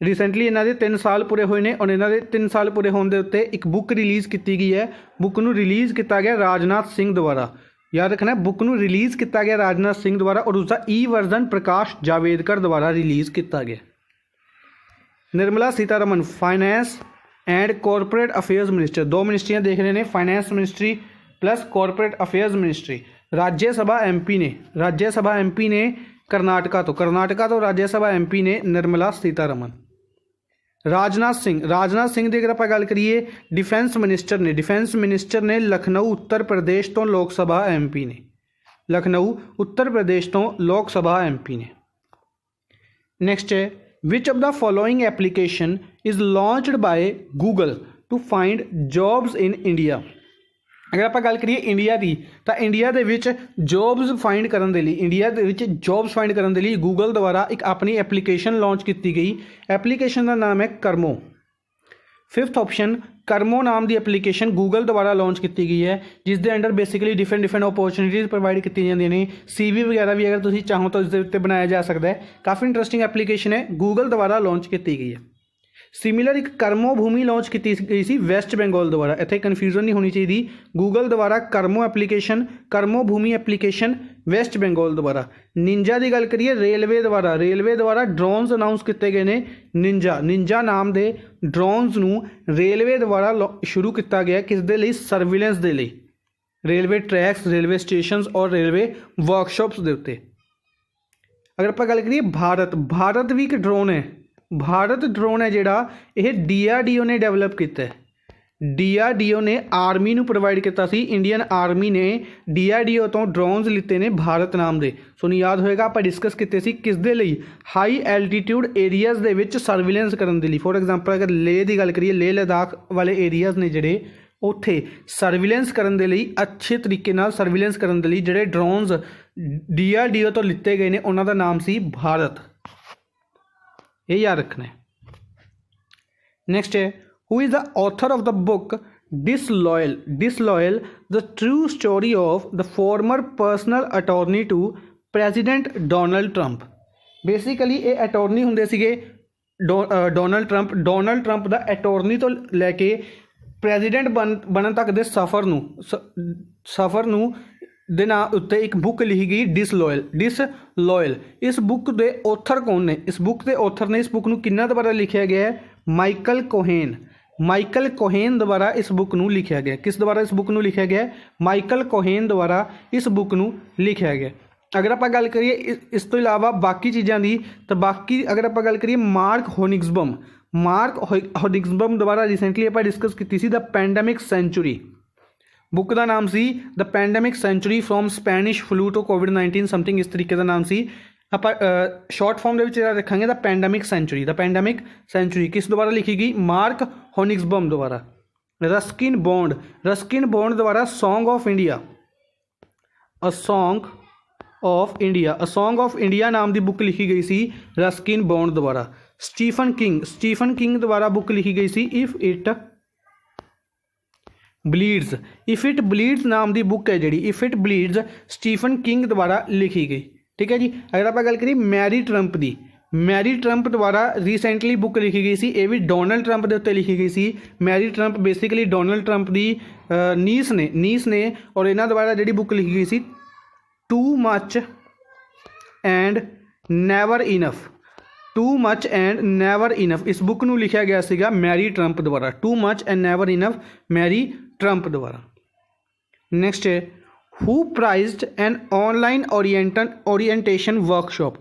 ਰੀਸੈਂਟਲੀ ਇਹਨਾਂ ਦੇ 3 ਸਾਲ ਪੂਰੇ ਹੋਏ ਨੇ ਔਰ ਇਹਨਾਂ ਦੇ 3 ਸਾਲ ਪੂਰੇ ਹੋਣ ਦੇ ਉੱਤੇ ਇੱਕ ਬੁੱਕ ਰਿਲੀਜ਼ ਕੀਤੀ ਗਈ ਹੈ। ਬੁੱਕ ਨੂੰ ਰਿਲੀਜ਼ ਕੀਤਾ ਗਿਆ ਰਾਜਨਾਥ ਸਿੰਘ ਦੁਆਰਾ, ਯਾਦ ਰੱਖਣਾ ਬੁੱਕ ਨੂੰ ਰਿਲੀਜ਼ ਕੀਤਾ ਗਿਆ ਰਾਜਨਾਥ ਸਿੰਘ ਦੁਆਰਾ ਔਰ ਉਸਦਾ ਵਰਜ਼ਨ ਪ੍ਰਕਾਸ਼ ਜਾਵੇਦਕਰ ਦੁਆਰਾ ਰਿਲੀਜ਼ ਕੀਤਾ ਗਿਆ। Nirmala Sitharaman finance and corporate affairs minister, 2 ਮਿਨਿਸਟਰੀਆਂ ਦੇਖ ਰਹੇ ਨੇ, finance ministry plus corporate affairs ministry. Rajya Sabha MP ਨੇ ਕਰਨਾਟਕਾ ਤੋਂ ਰਾਜ ਸਭਾ MP ਨੇ ਨਿਰਮਲਾ ਸੀਤਾਰਮਨ। ਰਾਜਨਾਥ ਸਿੰਘ ਦੀ ਅਗਰ ਆਪਾਂ ਗੱਲ ਕਰੀਏ ਡਿਫੈਂਸ ਮਿਨਿਸਟਰ ਨੇ ਲਖਨਊ ਉੱਤਰ ਪ੍ਰਦੇਸ਼ ਤੋਂ ਲੋਕ ਸਭਾ MP ਨੇ। ਨੈਕਸਟ ਹੈ which of the following application is launched by Google to find jobs in India. ਅਗਰ ਆਪਾਂ ਗੱਲ ਕਰੀਏ ਇੰਡੀਆ ਦੀ ਤਾਂ ਇੰਡੀਆ ਦੇ ਵਿੱਚ ਜੌਬਸ ਫਾਈਂਡ ਕਰਨ ਦੇ ਲਈ ਗੂਗਲ ਦੁਆਰਾ ਇੱਕ ਆਪਣੀ ਐਪਲੀਕੇਸ਼ਨ ਲਾਂਚ ਕੀਤੀ ਗਈ। ਐਪਲੀਕੇਸ਼ਨ ਦਾ ਨਾਮ ਹੈ ਕਰਮੋ। फिफ्थ ऑप्शन कर्मो नाम की एप्लीकेशन गूगल द्वारा लॉन्च की गई है, जिस दे under basically different different opportunities provide की जाती हैं। CV वगैरह भी अगर तुम चाहो तो इसके उत्ते बनाया जा सकता है। काफ़ी इंटरेस्टिंग एप्लीकेशन है, गूगल द्वारा लॉन्च की गई है। सिमिलर एक कर्मो भूमि लॉन्च की गई सी वैस्ट बंगाल द्वारा, इतने कन्फ्यूजन नहीं होनी चाहिए। गूगल द्वारा कर्मो एप्लीकेशन, कर्मो भूमि एप्लीकेशन वेस्ट बंगाल द्वारा। निंजा की गल करिए रेलवे द्वारा ड्रोन्स अनाउंस किए गए हैं। निंजा नाम के ड्रोन्स नूं रेलवे द्वारा शुरू किया गया, किस दे लई? सर्विलेंस के लिए, रेलवे ट्रैक्स, रेलवे स्टेशन और रेलवे वर्कशॉप्स के उत्ते। अगर आप गल करिए भारत भी एक ड्रोन है। भारत ड्रोन है जिहड़ा यह DRDO ने डेवलप किया है। DRDO ने आर्मी नूं प्रोवाइड किया सी। इंडियन आर्मी ने DRDO तो ड्रोन्स लिते ने भारत नाम दे। सुन याद होएगा आप डिस्कस किए सी किस दे लई? हाई एल्टीट्यूड एरियाज़ दे विच सर्विलेंस करन दे लई। फॉर एग्जांपल अगर लेह की गल करिए, लेह लद्दाख वाले एरियाज़ ने जिहड़े उत्थे सर्विलेंस करन दे लई, अच्छे तरीके नाल सर्विलेंस करन दे लई जिहड़े ड्रोन्स DRDO तो लिते गए ने, उन्हां दा नाम सी भारत। ये याद रखना है। नेक्स्ट है, who is the author of the book disloyal the true story of the former personal attorney to president Donald Trump. Basically ये अटॉर्नी होंदे सीगे डोनाल्ड ट्रंप दा अटॉर्नी तो लैके प्रेजिडेंट बनन तक दे सफ़र नूं दे नाम उत्ते एक बुक लिखी गई डिसलॉयल। इस बुक के ऑथर कौन ने? इस बुक के ऑथर ने, इस बुक नूं किन्हां द्वारा लिखा गया है? माइकल कोहेन द्वारा इस बुक नूं लिखा गया। किस द्वारा इस बुक नूं लिखा गया? माइकल कोहेन द्वारा इस बुक नूं लिखा गया। अगर आप गल करिए इस तो इलावा बाकी चीज़ों की, तो बाकी अगर आप गल करिए मार्क होनिग्सबम द्वारा रिसेंटली आप डिस्कस की थी द पैंडेमिक सेंचुरी। बुक का नाम सी the pandemic century from Spanish flu to कोविड-19 समथिंग इस तरीके का नाम सी। आप शॉर्ट फॉर्म के रखेंगे द पैंडेमिक सेंचुरी किस द्वारा लिखी गई? मार्क होनिग्सबम द्वारा। रस्किन बॉन्ड द्वारा सॉन्ग ऑफ इंडिया नाम की बुक लिखी गई सी रस्किन बॉन्ड द्वारा। स्टीफन किंग द्वारा बुक लिखी गई सी इफ इट ब्लीड्स नाम की बुक है जी, if it bleeds Stephen King द्वारा लिखी गई। ठीक है जी। अगर आप गल करिए मैरी ट्रंप द्वारा रिसेंटली बुक लिखी गई सी, ये भी डोनाल्ड ट्रंप के उत्ते लिखी गई सी। Mary Trump basically Donald Trump की नीस ने और इन्हों द्वारा जी बुक लिखी गई सी too much and never enough. इस बुक नूं लिखा गया सीगा मैरी ट्रंप द्वारा, too much and never enough Mary Trump द्वारा। नेक्स्ट है, who prized an online orientation workshop.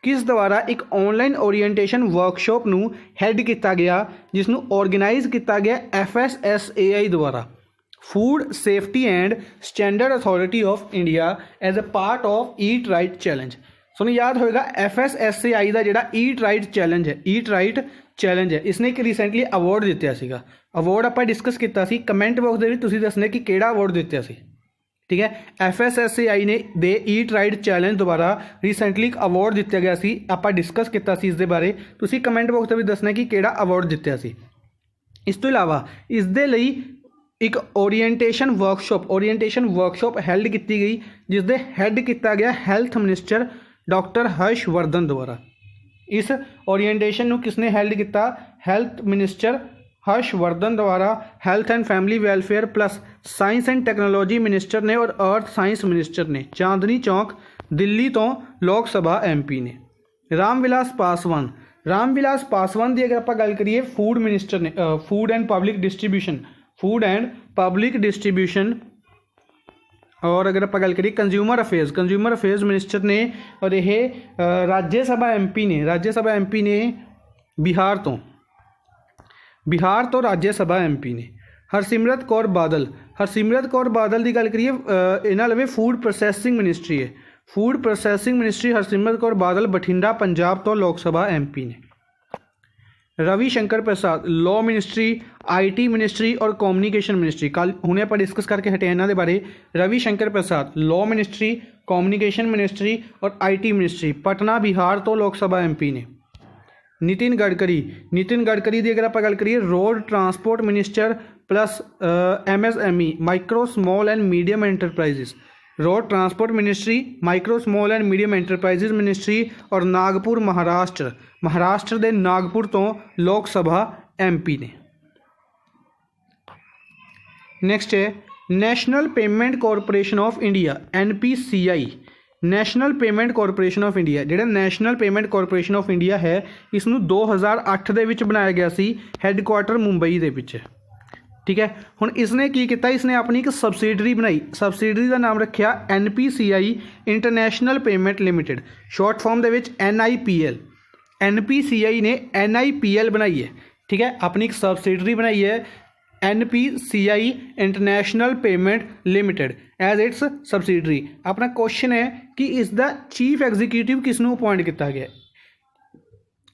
किस द्वारा एक ऑनलाइन ओरिएंटेशन वर्कशॉप नूं हैड किया गया, जिसनूं ऑर्गेनाइज किया गया FSSAI द्वारा, food safety and standard authority of India as a part of eat right challenge. सुनो याद होएगा FSSAI का जिहड़ा ईट राइट चैलेंज है, इसने एक रिसेंटली अवॉर्ड दिता सीगा। अवॉर्ड आप डिस्कस किया सी, कमेंट बॉक्स में तुसीं दसना कि किहड़ा अवॉर्ड दिता सी। ठीक है, FSSAI ने दे ईट राइट चैलेंज द्वारा रिसेंटली एक अवॉर्ड दिता गया सी, आप डिस्कस किया सी इस बारे। तुसीं कमेंट बॉक्स में दसना कि किहड़ा अवॉर्ड दिता सी। इस तो इलावा इस दे लई एक ओरिएंटेशन वर्कशॉप हैल्ड की गई, जिस दे हैड किया गया हेल्थ मिनिस्टर डॉक्टर हर्षवर्धन द्वारा। इस ओरिएंटेशन नूं किसने हैल्ड किया? हेल्थ मिनिस्टर हर्षवर्धन द्वारा। Health and family welfare plus science and technology minister ने और अर्थ साइंस मिनिस्टर ने, चांदनी चौक दिल्ली तो लोक सभा MP ने। रामविलास पासवान की अगर आप गल करिए फूड मिनिस्टर ने, फूड एंड पब्लिक डिस्ट्रीब्यूशन और अगर आप गल करिए कंज्यूमर अफेयर्स मिनिस्टर ने, और यह राज्यसभा MP ने बिहार तो राज्यसभा MP ने। हरसिमरत कौर बादल की गल करिए, इन्होंने लवे food processing ministry Harsimrat Kaur Badal Bathinda Punjab तो लोक सभा MP ने। रविशंकर प्रसाद लॉ मिनिस्ट्री, IT मिनिस्ट्री और कम्युनिकेशन मिनिस्ट्री, कल हुणे आप डिस्कस करके हटे इन्हों के बारे। रविशंकर प्रसाद लॉ मिनिस्ट्री, कम्युनिकेशन मिनिस्ट्री और IT मिनिस्ट्री, पटना बिहार तो लोक सभा MP ने। नितिन गडकरी की अगर आप गल करिए road transport minister plus MSME micro small and medium enterprises, road transport ministry, micro small and medium enterprises ministry और नागपुर महाराष्ट्र के नागपुर तो लोक सभा MP ने। नैक्सट है national payment corporation of India NPCI, national payment corporation of India जिहड़ा national payment corporation of India है इसनूं 2008 दे विच बनाया गया सी हैडकुआटर मुंबई दे विच। ठीक है, हुण इसने की किया, इसने अपनी एक सबसिडरी बनाई, सबसिडरी का नाम रखा NPCI international payment limited, short form दे विच NIPL। NPCI ने NIPL बनाई है। ठीक है, अपनी एक सबसिडरी बनाई है NPCI international payment limited as its subsidiary. अपना क्वेश्चन है कि इसका चीफ एग्जीक्यूटिव किसनों अपॉइंट किया गया?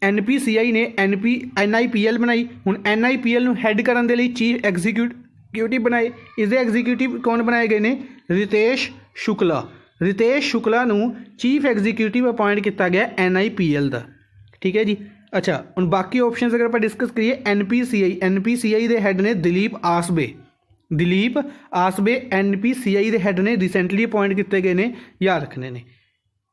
NPCI ने NIPL बनाई, हुण NIPL नूं हैड करन दे लई चीफ एग्जीक्यूटिव बनाए। इसके एग्जीक्यूटिव कौन बनाए गए ने? रितेश शुक्ला नूं चीफ एग्जीक्यूटिव अपॉइंट किया गया NIPL का। ठीक है जी। अच्छा, हुण बाकी ऑप्शनस अगर आप डिस्कस करिए NPCI के हैड ने दिलीप आसबे NPCI के हैड ने रिसेंटली अपॉइंट किए गए ने, याद रखने ने।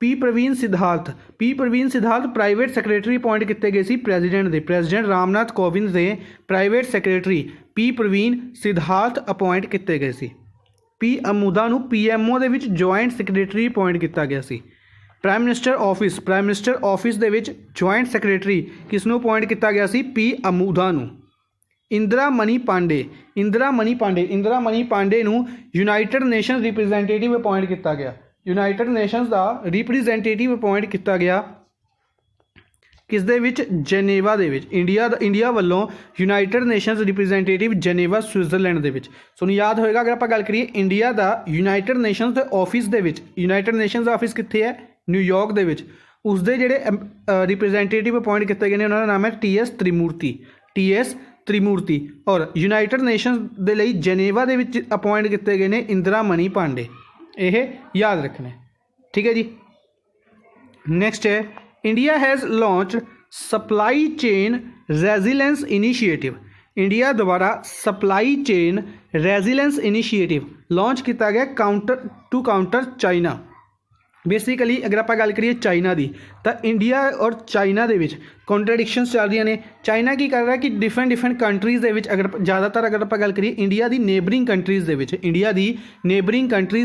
P Praveen Siddharth private secretary appoint किए गए सी प्रेजिडेंट रामनाथ कोविंद के private secretary P Praveen Siddharth appoint किए गए सी। P अमूदा नूं PMO दे विच जॉइंट सैक्रटरी अपॉइंट किया गया सी। प्राइम मिनिस्टर ऑफिस दे विच जॉइंट सैक्रटरी किसनूं अपॉइंट किया गया सी? P अमूदा नूं। इंदिरा मनी पांडे नूं यूनाइटेड नेशनस रिप्रजेंटेटिव अपॉइंट किया गया। यूनाइटेड नेशनस का रिप्रजेंटेटिव अपॉइंट किया गया किस दे विच? जनेवा दे विच। इंडिया वालों यूनाइटेड नेशनस रिप्रजेंटेटिव जनेवा स्विट्जरलैंड दे विच। सो याद होएगा अगर आप गल करिए इंडिया का यूनाइटेड नेशनस के ऑफिस दे विच, यूनाइटेड नेशनस ऑफिस कित्थे है? न्यूयॉर्क दे विच। उसदे जिहड़े रिप्रजेंटेटिव अपॉइंट किए गए ने उन्होंने नाम है TS त्रिमूर्ति और यूनाइटेड नेशनस दे लई जनेवा दे विच अपॉइंट किए गए ने इंदिरा मनी पांडे। यह याद रखना है। ठीक है जी। नैक्सट है India has launch supply chain resilience initiative. India द्वारा supply chain resilience initiative launch किया गया काउंटर चाइना। बेसिकली अगर आप गल करिए चाइना की, तो इंडिया और चाइना के कॉन्ट्रडिक्शनस चल रही ने। चाइना की कर रहा है कि डिफरेंट कंट्रीज़ के अगर ज़्यादातर अगर आप गल करिए इंडिया की नेबरिंग कंट्रीज़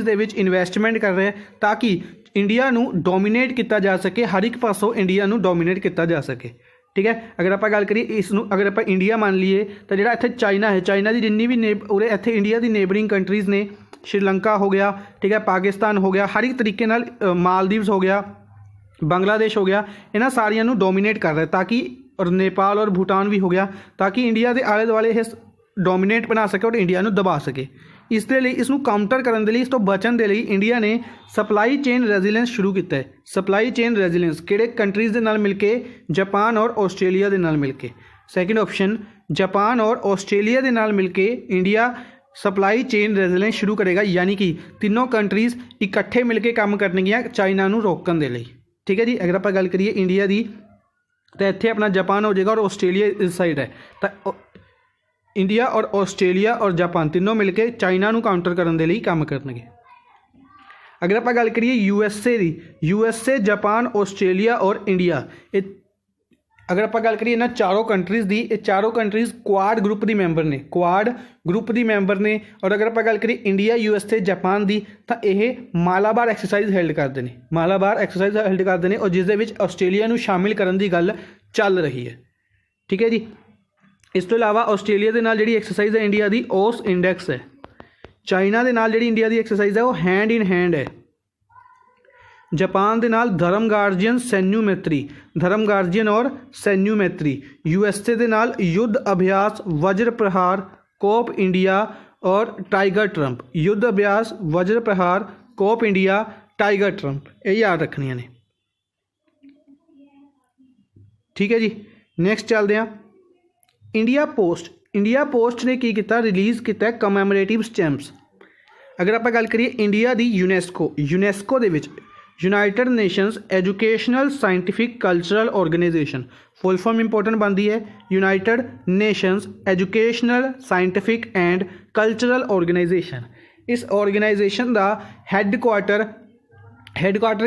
के इन्वेस्टमेंट कर रहे हैं ताकि इंडिया नूं डोमीनेट किया जा सके, हर एक पासों इंडिया नूं डोमीनेट किया जा सके। ठीक है, अगर आप गल करिए इसनूं अगर आप इंडिया मान लीए तो जिहड़ा इत्थे चाइना है, चाइना की जिन्नी भी उरे इत्थे इंडिया की नेबरिंग कंट्रीज़ ने, श्रीलंका हो गया, ठीक है, पाकिस्तान हो गया, हर एक तरीके नाल मालदीव्स हो गया, बांग्लादेश हो गया, इन्हां सारियां नूं डोमीनेट कर रहा है ताकि, और नेपाल और भूटान भी हो गया, ताकि इंडिया के आले दुआले ये डोमीनेट बना सके और इंडिया नूं दबा सके। इस दे लई इसनूं काउंटर करन दे लई, इस तो बचन दे लई इंडिया ने सप्लाई चेन रेजिलेंस शुरू किया है। सप्लाई चेन रेजिलेंस किहड़े कंट्रीज़ दे नाल मिलके? जापान और आस्ट्रेलिया दे नाल मिलके। सेकंड ऑप्शन, जापान और आस्ट्रेलिया दे नाल मिलके इंडिया सप्लाई चेन रेजिलेंस शुरू करेगा, यानी कि तीनों कंट्रीज़ इकट्ठे मिलकर काम करनगियां चाइना नूं रोकण दे लई। ठीक है जी। अगर आप गल करिए इंडिया की तो इत्थे अपना जापान हो जाएगा और आस्ट्रेलिया इस साइड है, तो इंडिया और आस्ट्रेलिया और जापान तीनों मिलकर चाइना नूं काउंटर करन दे लई काम करनगे। अगर आप गल करिए USA जापान आस्ट्रेलिया और इंडिया, अगर आप गल करिए इन्हां चारों कंट्रीज़ की, ये चारों कंट्रीज़ क्वाड ग्रुप की मैंबर ने, और अगर आप गल करिए इंडिया USA जापान की तो यह मालाबार एक्सरसाइज हेल्ड करते हैं, और जिस दे विच आस्ट्रेलिया नूं शामिल करन दी गल चल रही है। ठीक है जी। इस तो इलावा आस्ट्रेलिया के नाल जिहड़ी एक्सरसाइज है इंडिया की ओस इंडेक्स है। चाइना के नाल जिहड़ी इंडिया की एक्सरसाइज है वो हैंड इन हैंड है। जापान के नाल धर्म गार्जियन और सैन्यूमैत्री। USA के नाल युद्ध अभ्यास वज्र प्रहार कोप इंडिया और टाइगर ट्रंप। युद्ध अभ्यास वज्र प्रहार कोप इंडिया टाइगर ट्रंप, ये याद रखनियां ने। ठीक है जी। नैक्सट चलते हैं इंडिया पोस्ट ने की किया? रिलीज़ किया कमैमोरेटिव स्टैंप्स। अगर आप गल करिए इंडिया की यूनैस्को दे विच united nations educational scientific cultural organisation, full form important बनती है, united nations educational scientific and cultural organisation. इस ऑर्गेनाइजेशन का हैडकुआटर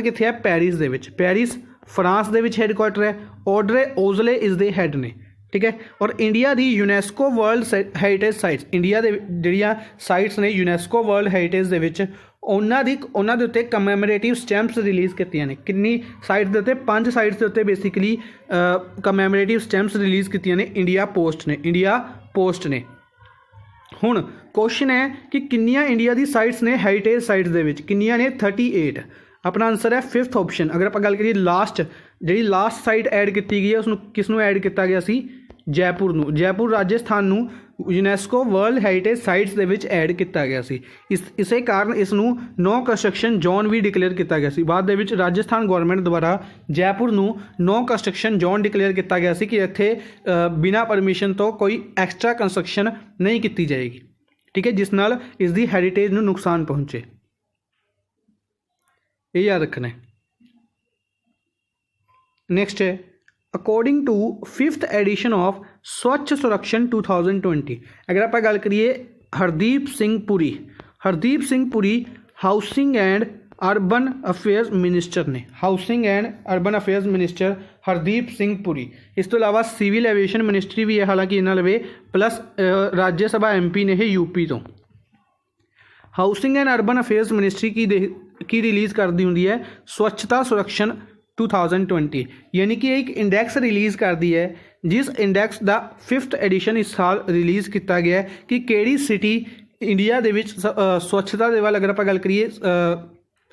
कित्थे है? पैरिस दे विच, पैरिस फ्रांस दे विच हैडकुआटर है। ऑड्रे ओजले इस दे हैड ने, ठीक है। और इंडिया दी UNESCO world heritage sites, India दे जिहड़ियां साइट्स ने यूनैस्को वर्ल्ड हैरीटेज दे विच उन्हां दे उत्ते कमैमोरेटिव स्टैंप्स रिलीज़ कीतियां ने। कितनी साइट्स दे उत्ते? 5 साइट्स दे उत्ते बेसिकली कमैमोरेटिव स्टैंप्स रिलीज़ कीतियां ने इंडिया पोस्ट ने। हुण क्वेश्चन है कि किन्नियां इंडिया दी साइट्स ने हैरीटेज साइट्स दे विच? किन्नियां ने? 38। अपना आंसर है 5th ऑप्शन। अगर आप गल करिए लास्ट जी लास्ट साइट ऐड की गई है उसनूं किसनूं ऐड किया गया सी? जयपुर नूं, जयपुर राजस्थान नूं यूनैस्को वर्ल्ड हैरीटेज साइट्स दे विच ऐड किया गया सी। इसे कारण इसनूं नो कंस्ट्रक्शन जोन भी डिकलेयर किया गया सी। बाद दे विच राजस्थान गौरमेंट द्वारा जयपुर नूं नो कंस्ट्रक्शन जोन डिकलेयर किया गया सी कि इत्थे बिना परमिशन तो कोई एक्सट्रा कंस्ट्रक्शन नहीं की जाएगी, ठीक है, जिस नाल इसकी हैरीटेज नूं नुकसान पहुँचे। ये याद रखना है। नेक्स्ट है according to 5th addition of स्वच्छ सुरक्षण 2020। अगर आप गल करिए Hardeep Singh Puri housing and urban affairs minister ने, housing and urban affairs minister Hardeep Singh Puri. इस तो इलावा सिविल एविएशन मिनिस्ट्री भी है, हालांकि इन्होंने लवे प्लस राज्य सभा MP ने यूपी तो। Housing and urban affairs ministry की रिलीज़ कर दी होंगी है स्वच्छता सुरक्षण 2020, यानी कि एक इंडैक्स रिलीज़ कर दी है जिस इंडैक्स का 5th एडिशन इस साल रिलीज़ किया गया है कि केड़ी सिटी इंडिया दे विच स्वच्छता दे वाल अगर आप गल करिए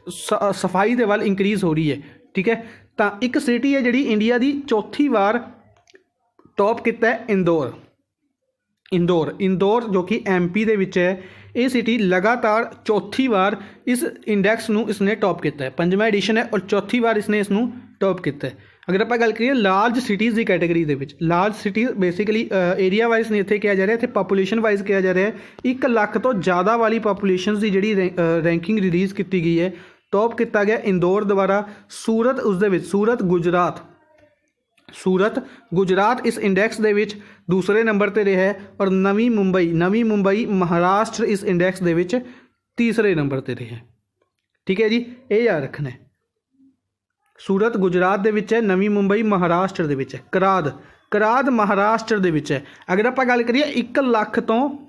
सफाई दे वाल इंक्रीज़ हो रही है, ठीक है। तो एक सिटी है जिहड़ी इंडिया की चौथी बार टॉप किया है इंदौर जो कि MP दे विच है। ये सिटी लगातार चौथी बार इस इंडैक्स नूं इसने टॉप किया है, 5वां एडिशन है और चौथी बार इसने इसनूं टॉप किया है। अगर आप गल करिए लार्ज सिटीज़ की कैटेगरी दे विच, large city basically area wise नहीं इत्थे किया जा रहा, इत्थे पॉपूलेशन वाइज किया जा रहा है। 1 लाख तो ज़्यादा वाली पॉपूलेशन की जिहड़ी रैंकिंग रिलीज़ की गई है, टॉप किया गया इंदौर द्वारा। सूरत उसदे विच, सूरत गुजरात इस इंडैक्स दे विच दूसरे नंबर पर रहा है और नवी मुंबई महाराष्ट्र इस इंडैक्स दे विच तीसरे नंबर पर रहा है, ठीक है जी। ये याद रखना है, सूरत गुजरात दे विच है, नवी मुंबई महाराष्ट्र दे विच है, कराद महाराष्ट्र दे विच है। अगर आप गल करिए 1 लाख तो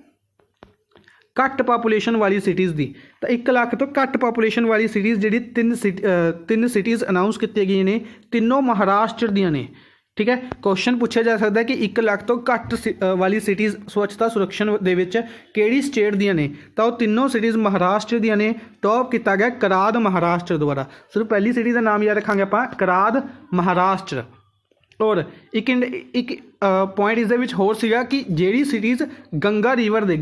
घट पॉपूलेशन वाली सिटीज़ की, तो 1 लाख तो घट पॉपूलेशन वाली सिटीज़ जी 3 सिटीज़ अनाउंस की गई ने, तीनों महाराष्ट्र दियां ने, ठीक है। क्वेश्चन पूछा जा सकता है कि 1 लाख तो घट वाली सिटीज़ स्वच्छता सुरक्षण दे विच किहड़ी स्टेट दियां ने, तो तीनों सिटीज़ महाराष्ट्र दियां ने। टॉप किया गया कराद महाराष्ट्र द्वारा। सिर्फ पहली सिटी का नाम याद रखांगे आप, कराद महाराष्ट्र। और एक पॉइंट इस दे विच होर सीगा कि जिहड़ी सिटीज़ गंगा रिवर दे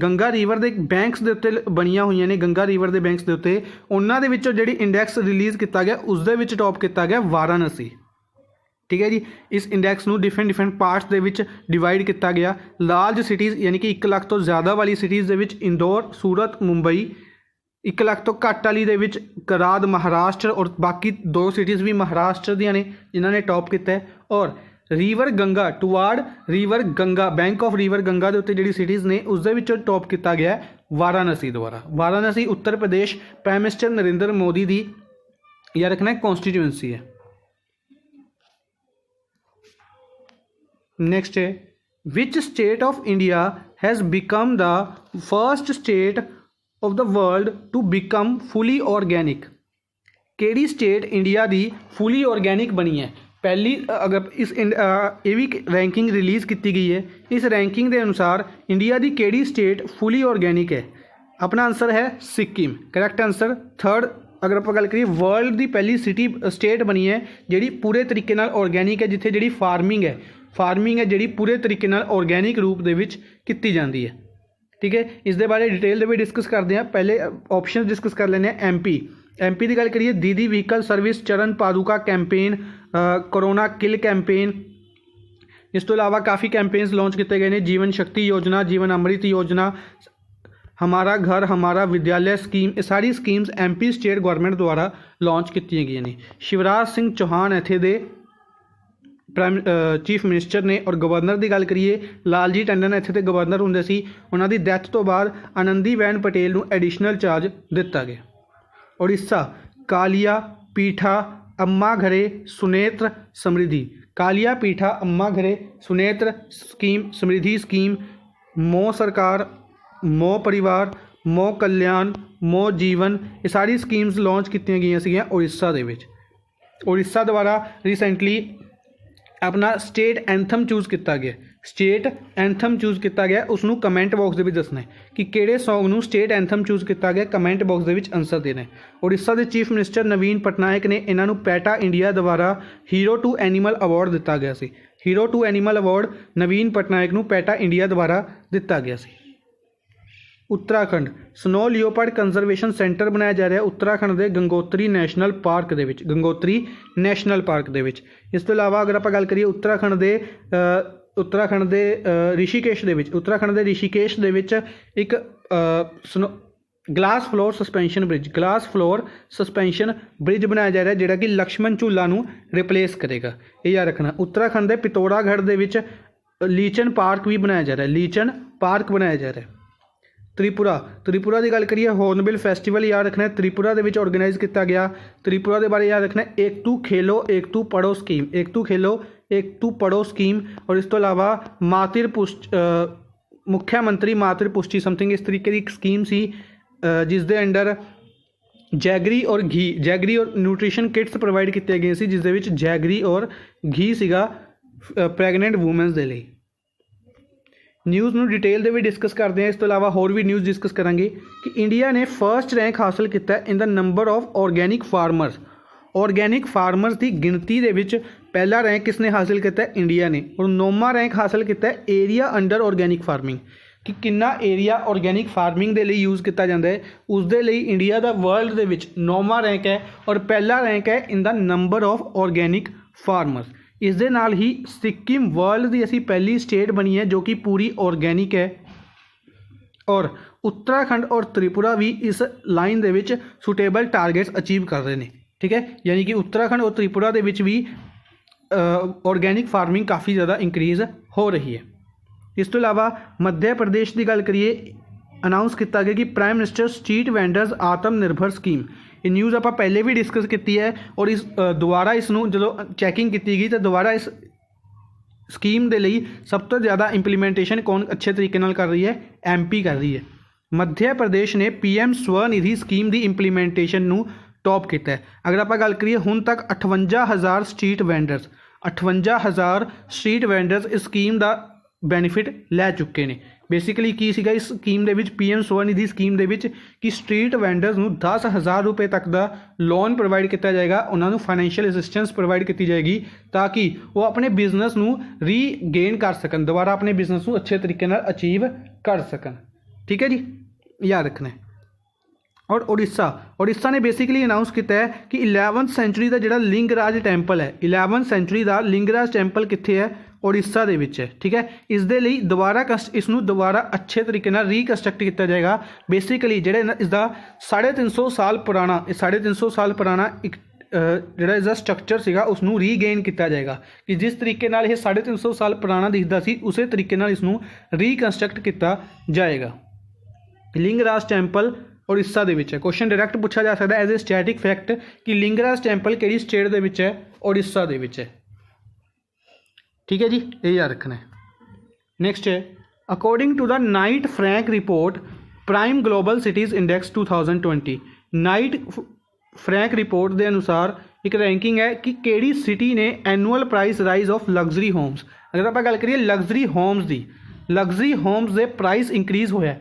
बैंक्स के उत्ते बनिया हुई ने, गंगा रिवर के बैंक्स के उत्ते, उन्हां दे विचों जिहड़ी इंडैक्स रिलीज़ किया गया उस दे विच टॉप किया गया वाराणसी, ठीक है जी। इस इंडैक्स नूं डिफरेंट पार्ट्स दे विच डिवाइड किया गया। लार्ज सिटीज़ यानी कि 1 लाख तो ज़्यादा वाली सिटीज़ दे विच इंदौर, सूरत, मुंबई। 1 लाख तो घट वाली दे विच कराद महाराष्ट्र और बाकी 2 सिटीज़ भी महाराष्ट्र दियां ने जिन्होंने टॉप किया है। और river Ganga bank of river Ganga के उत्ते जिहड़ी सिटीज़ ने उस दे विचों टॉप किया गया वाराणसी द्वारा। वाराणसी उत्तर प्रदेश प्राइम मिनिस्टर नरेंद्र मोदी की याद रखना कॉन्स्टिट्यूएंसी है। नेक्स्ट है which state of India has become the first state of the world to become fully organic. केड़ी स्टेट इंडिया की फुली ऑर्गेनिक बनी है? पहली अगर ये भी रैंकिंग रिलीज़ की गई है, इस रैंकिंग के अनुसार इंडिया की केड़ी स्टेट फुली ऑर्गेनिक है? अपना आंसर है सिक्किम, करेक्ट आंसर। 3rd अगर आप गल करिए वर्ल्ड की पहली स्टेट बनी है जी पूरे तरीके ऑर्गेनिक है, जिथे जी फार्मिंग है जी पूरे तरीके ऑर्गेनिक रूप के की जाती है, ठीक है। इस दे बारे डिटेल भी डिस्कस करते हैं। पहले ऑप्शन डिस्कस कर लेने MP की गल करिए दीदी व्हीकल सर्विस, चरण पादुका कैंपेन, कोरोना किल कैंपेन। इस तो इलावा काफ़ी कैंपेन्स लॉन्च किए गए हैं, जीवन शक्ति योजना, जीवन अमृत योजना, हमारा घर हमारा विद्यालय स्कीम, ये सारी स्कीम्स MP स्टेट गवर्नमेंट द्वारा लॉन्च कीतियां गई ने। शिवराज सिंह चौहान इत्थे दे प्राइम चीफ मिनिस्टर ने। और गवर्नर की गल करिए, लालजी टंडन इत्थे दे गवर्नर हुंदे सी, उन्हां दी डैथ तो बाद आनंदीबेन पटेल नूं एडिशनल चार्ज दिता गया। उड़ीसा कालिया पीठा अम्मा घरे सुनेत्र समृद्धि, कालिया पीठा अम्मा घरे सुनेत्र स्कीम समृद्धि स्कीम, मो सरकार, मो परिवार, मो कल्याण, मो जीवन, ये सारी स्कीम्स लॉन्च कीतियां गईयां सीगियां उड़ीसा दे विच। उड़ीसा द्वारा रिसेंटली अपना स्टेट एंथम चूज़ किया गया, स्टेट एंथम चूज़ किया गया, उसनों कमेंट बॉक्स के दसना है कि किहड़े सॉन्ग नूं स्टेट एंथम चूज़ किया गया, कमेंट बॉक्स के आंसर देना है। उड़ीसा के चीफ मिनिस्टर नवीन पटनायक ने इन्हां नूं पैटा इंडिया द्वारा हीरो टू एनीमल अवार्ड दिता गया सी। Hero to animal award Naveen Patnaik नूं पैटा इंडिया द्वारा दिता गया सी। Uttarakhand snow leopard conservation centre बनाया जा रहा है उत्तराखंड के गंगोत्री नैशनल पार्क दे विच, गंगोत्री नैशनल पार्क दे विच। इस तो इलावा अगर आप गल करिए उत्तराखंड के ऋषिकेश दे विच, उत्तराखंड के ऋषिकेश दे विच एक glass floor suspension bridge, glass floor suspension bridge बनाया जा रहा है जिहड़ा कि लक्ष्मण झूला नूं रिप्लेस करेगा। ये याद रखना। उत्तराखंड के पिथौरागढ़ दे विच लीचन पार्क भी बनाया जा रहा है, लीचन पार्क बनाया जा रहा है। त्रिपुरा, त्रिपुरा की गल करिए हॉर्नबिल फैसटिवल याद रखना है, त्रिपुरा के ऑर्गेनाइज किया गया। त्रिपुरा के बारे याद रखना है एक तू खेलो एक तू पढ़ो स्कीम, एक तू खेलो एक तू पढ़ो स्कीम। और इस तो इलावा मुख्यमंत्री मातृ पुष्टि समथिंग इस तरीके की स्कीम सी जिस दे अंडर जैगरी और घी, जैगरी और न्यूट्रिशन किट्स प्रोवाइड किए गए सी, जिस दे विच जैगरी और घी सीगा प्रैगनेंट वूमेंस दे लई। न्यूज़ में डिटेल दे भी डिस्कस करते हैं। इस तो इलावा होर भी न्यूज़ डिस्कस करांगे कि इंडिया ने फर्स्ट रैंक हासिल किया in the number of organic farmers, organic farmers की गिनती दे विच पहला रैंक किसने हासिल किया, इंडिया ने। और 9वां रैंक हासिल किया एरिया अंडर ऑर्गैनिक फार्मिंग, कि कितना एरिया ऑर्गैनिक फार्मिंग के लिए यूज़ किया जाता है, उसके लिए इंडिया का वर्ल्ड के विच 9वां रैंक है और पहला रैंक है in the number of organic farmers. इस दे नाल ही सिक्किम वर्ल्ड की असी पहली स्टेट बनी है जो कि पूरी ऑर्गैनिक है। और उत्तराखंड और त्रिपुरा भी इस लाइन दे विच सुटेबल टारगेट्स अचीव कर रहे हैं, ठीक है। यानी कि उत्तराखंड और त्रिपुरा दे विच भी ऑर्गैनिक फार्मिंग काफ़ी ज़्यादा इंक्रीज़ हो रही है। इस तो इलावा मध्य प्रदेश की गल करिए, अनाउंस किया गया कि प्राइम मिनिस्टर स्ट्रीट वेंडर्स आत्मनिर्भर स्कीम। ये न्यूज़ आप पहले भी डिस्कस की है और इस दोबारा इसनों जो चैकिंग की गई तो दोबारा इस स्कीम के लिए सब तो ज़्यादा इंप्लीमेंटेशन कौन अच्छे तरीके नाल कर रही है, MP कर रही है। मध्य प्रदेश ने PM स्वनिधि स्कीम की इंप्लीमेंटेशन नूं टॉप किया है। अगर आप गल करिए हुण तक 58,000 स्ट्रीट वेंडर्स, 58,000 स्ट्रीट वेंडर्स इस स्कीम का बेनीफिट लै चुके हैं। बेसिकली की सीगा इस स्कीम दे विच PM स्वनिधि स्कीम दे विच कि स्ट्रीट वेंडर्स नूं 10,000 रुपये तक का लोन प्रोवाइड किया जाएगा, उन्होंने फाइनैशियल असिस्टेंस प्रोवाइड की जाएगी ताकि वो अपने बिजनेस नूं रीगेन कर सकन, दोबारा अपने बिजनेस नूं अच्छे तरीके नाल अचीव कर सकन, ठीक है जी, याद रखना है। और उड़ीसा ने बेसिकली अनाउंस किया है कि 11वीं सेंचुरी का जिहड़ा लिंगराज टैंपल है, 11वीं सेंचुरी का लिंगराज टैंपल कित्थे है, उड़ीसा दे विच है, ठीक है। इस दे लई दोबारा इसनूं दोबारा अच्छे तरीके नाल रीकंस्ट्रक्ट किया जाएगा। बेसिकली जिहड़े इसका 350 साल पुराना 350 साल पुराना एक जिहड़ा इसका स्ट्रक्चर सीगा उसनूं रीगेन किया जाएगा कि जिस तरीके नाल ये 350 साल पुराना दिखदा सी उसे तरीके नाल इसनूं रीकंस्ट्रक्ट किया जाएगा। लिंगराज टैंपल उड़ीसा दे विच है। क्वेश्चन डायरैक्ट पूछा जा सकता है एज ए स्टैटिक फैक्ट कि लिंगराज टैंपल किहड़ी स्टेट दे विच है, उड़ीसा दे विच है, ठीक है जी, ये याद रखना है। नेक्स्ट है according to the Knight Frank report prime global cities index 2020, Knight Frank report के अनुसार एक रैंकिंग है कि केड़ी सिटी ने annual price rise of luxury homes. अगर आप गल करिए लग्जरी होम्स की, लग्जरी होम्स के प्राइस इंक्रीज़ होया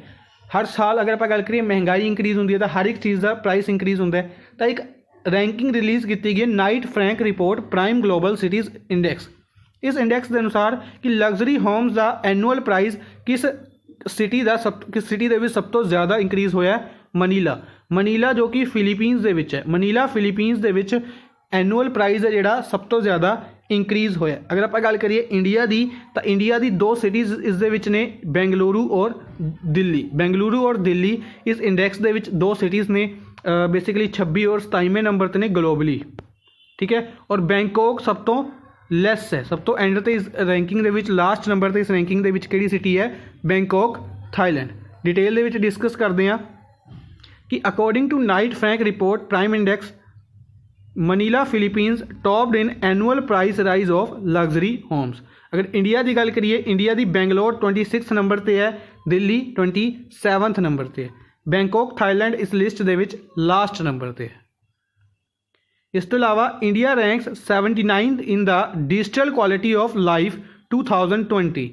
हर साल। अगर आप गल करिए महंगाई इंक्रीज़ होंदी है तो हर एक चीज़ का प्राइस इंक्रीज़ होंदा है, तो एक रैंकिंग रिलीज़ की गई night Frank report prime global cities index. इस इंडेक्स के अनुसार कि लग्जरी होम्स का एनुअल प्राइस किस सिटी का किस सिटी के सब तो ज़्यादा इंक्रीज़ होया, मनीला। मनीला जो कि फिलीपीनस दे विच है, मनीला फिलीपीनस दे विच एनुअल प्राइस है जिहड़ा सब तो ज़्यादा इंक्रीज़ होया। अगर आप गल करिए इंडिया की, तो इंडिया की दो सिटीज़ इस दे विच ने, बेंगलुरु और दिल्ली। बेंगलुरु और दिल्ली इस इंडैक्स दे विच दो सिटीज़ ने बेसिकली 26 और 27वें नंबर ते ने ग्लोबली, ठीक है। और बैंकॉक सब तो लैस है, सब तो एंड ते इस रैंकिंग दे विच, लास्ट नंबर ते इस रैंकिंग दे विच किहड़ी सिटी है? Bangkok, Thailand. डिटेल दे विच डिस्कस करते हैं कि according to Knight Frank report prime index Manila Philippines topped in annual price rise of luxury homes. अगर इंडिया की गल करिए, इंडिया की बेंगलोर 26 नंबर पर है, दिल्ली 27 नंबर पर है, बैंकॉक थाईलैंड इस लिस्ट के लास्ट नंबर पर है। इस तो अलावा India ranks 79 in the digital quality of life 2020।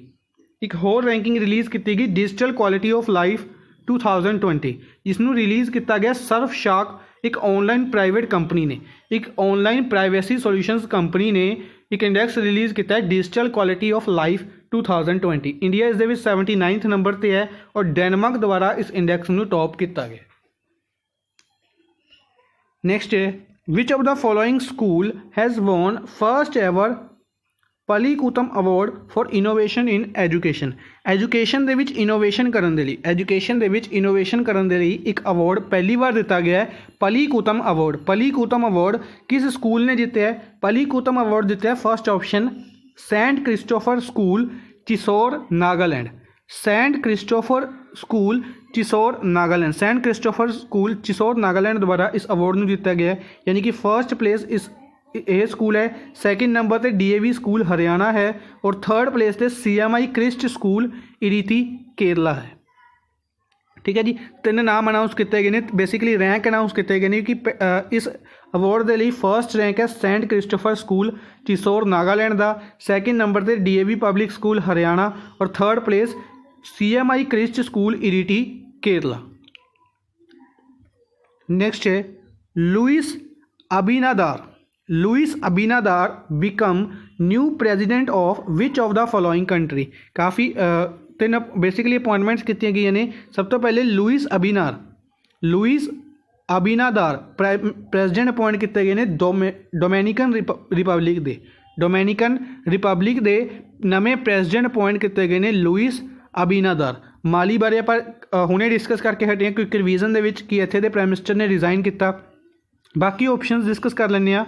एक होर रैंकिंग रिलीज़ की गई डिजिटल क्वालिटी ऑफ लाइफ 2020, जिसनों रिलीज़ किया गया सर्फशार्क, एक ऑनलाइन प्राइवेट कंपनी ने, एक ऑनलाइन प्राइवेसी सॉल्यूशंस कंपनी ने एक इंडैक्स रिलीज़ किया है digital quality of life 2020। India इस दे विच 79 नंबर पर है और डेनमार्क द्वारा इस इंडैक्स में टॉप किया गया। नैक्सट है, which of the following school has won first ever Pallikoodam award for innovation in education. Education दे विच इनोवेशन करने लई, एजुकेशन दे विच इनोवेशन करने लई एक अवार्ड पहली बार दिता गया है, पलीकूतम अवार्ड। पलीकूतम अवार्ड किस स्कूल ने जीता है? पलीकूतम अवार्ड जीता है first option saint Christopher school, Chizami, Nagaland. Saint Christopher school, Chizami, Nagaland. Saint Christopher school, Chizami, Nagaland द्वारा इस अवार्ड में जीता गया है, यानी कि फर्स्ट प्लेस इस ये स्कूल है। सैकेंड नंबर पर DAV स्कूल हरियाणा है और थर्ड प्लेस पे CMI क्रिस्ट स्कूल इरीती केरला है, ठीक है जी। 3 नाम अनाउंस किए गए हैं, बेसिकली रैंक अनाउंस किए गए हैं कि इस अवार्ड के लिए फर्स्ट रैंक है saint Christopher school, Chizami, Nagaland का। सैकेंड नंबर पर DAV पब्लिक स्कूल हरियाणा और third place CMI Christ school Iritty Kerala. Next है Luis Abinader. Luis Abinader become new president of which of the following country. काफ़ी 3 बेसिकली अपॉइंटमेंट्स की गई ने। सब तो पहले लुइस अबिनादार प्रेजिडेंट अपॉइंट किए गए हैं डोमिनिकन रिपब्लिक दे। डोमिनिकन रिपब्लिक दे नवे प्रेजिडेंट अपॉइंट किए गए हैं लुइस अबिनादार। माली बारे आप हुणे डिस्कस करके हटे हैं क्विक रिवीजन दे विच कि इत्थे दे प्राइम मिनिस्टर ने रिजाइन किया। बाकी ऑप्शंस डिस्कस कर लें।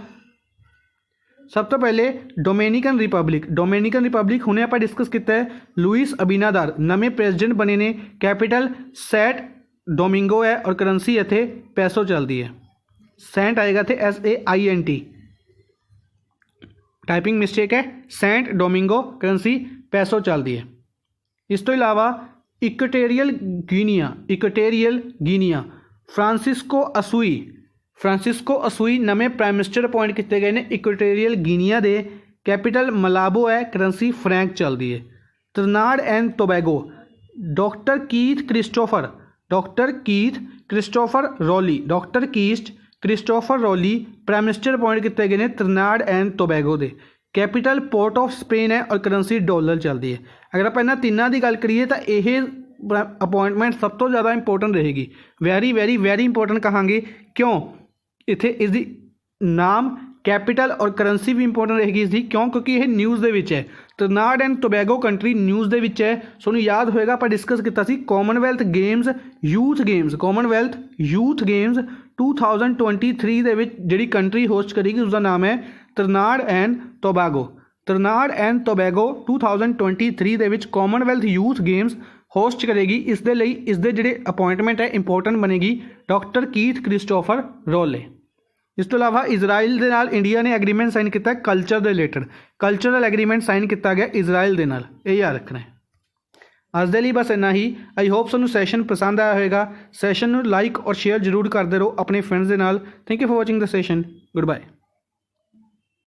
सब तो पहले डोमिनिकन रिपब्लिक हुणे आप डिस्कस किया है, लुइस अबिनादार नवे प्रेजिडेंट बने ने, कैपिटल सैट डोमिंगो है और करंसी इत्थे पैसो चलती है, सेंट आएगा इत्थे SAINT, टाइपिंग मिस्टेक है, सेंट डोमिंगो, करंसी पैसो चलती है। इस तो इलावा इक्वेटोरियल गिनिया फ्रांसिस्को असुई नवे प्राइम मिनिस्टर अपॉइंट किए गए हैं इक्वेटोरियल गिनिया के, कैपिटल मलाबो है, करंसी फ्रैंक चलती है। Trinidad and Tobago doctor Keith Christopher Rowley prime minister appoint किए गए हैं त्रिनाड एंड टोबैगो के, कैपिटल पोर्ट ऑफ स्पेन है और करंसी डॉलर चलती है। अगर आप इन्होंने तीनों की गल करिए तो यह अपॉइंटमेंट सब तो ज़्यादा इंपोर्टेंट रहेगी, वेरी वेरी वेरी इंपोर्टेंट कहांगे। क्यों? इत्थे इसकी नाम, कैपिटल और करंसी भी इंपोर्टेंट रहेगी इसकी। क्यों? क्योंकि यह न्यूज़ दे विच है। Trinidad and Tobago country news दे विच है। सोनू याद होएगा आप डिस्कस किया सी कॉमनवैल्थ यूथ गेम्स 2023 दे विच जिहड़ी कंट्री होस्ट करेगी उसका नाम है त्रिनाड एंड टोबैगो 2023 दे विच कॉमनवैल्थ यूथ गेम्स होस्ट करेगी। इसदे लई इसदे जिहड़े अपॉइंटमेंट है इंपोर्टेंट बनेगी डॉक्टर कीथ क्रिस्टोफर रॉले। इस तो इलावा इजराइल दे नाल इंडिया ने एग्रीमेंट साइन किया कल्चर दे रिलेटेड, कल्चरल एग्रीमेंट साइन किया गया इजराइल दे नाल, ये याद रखना है। अज दे लई बस इन्ना ही। आई होप तुहानूं सैशन पसंद आया होगा। सैशन नूं लाइक और शेयर जरूर करते रहो अपने फ्रेंड्स दे नाल। Thank you for watching the session. Good bye.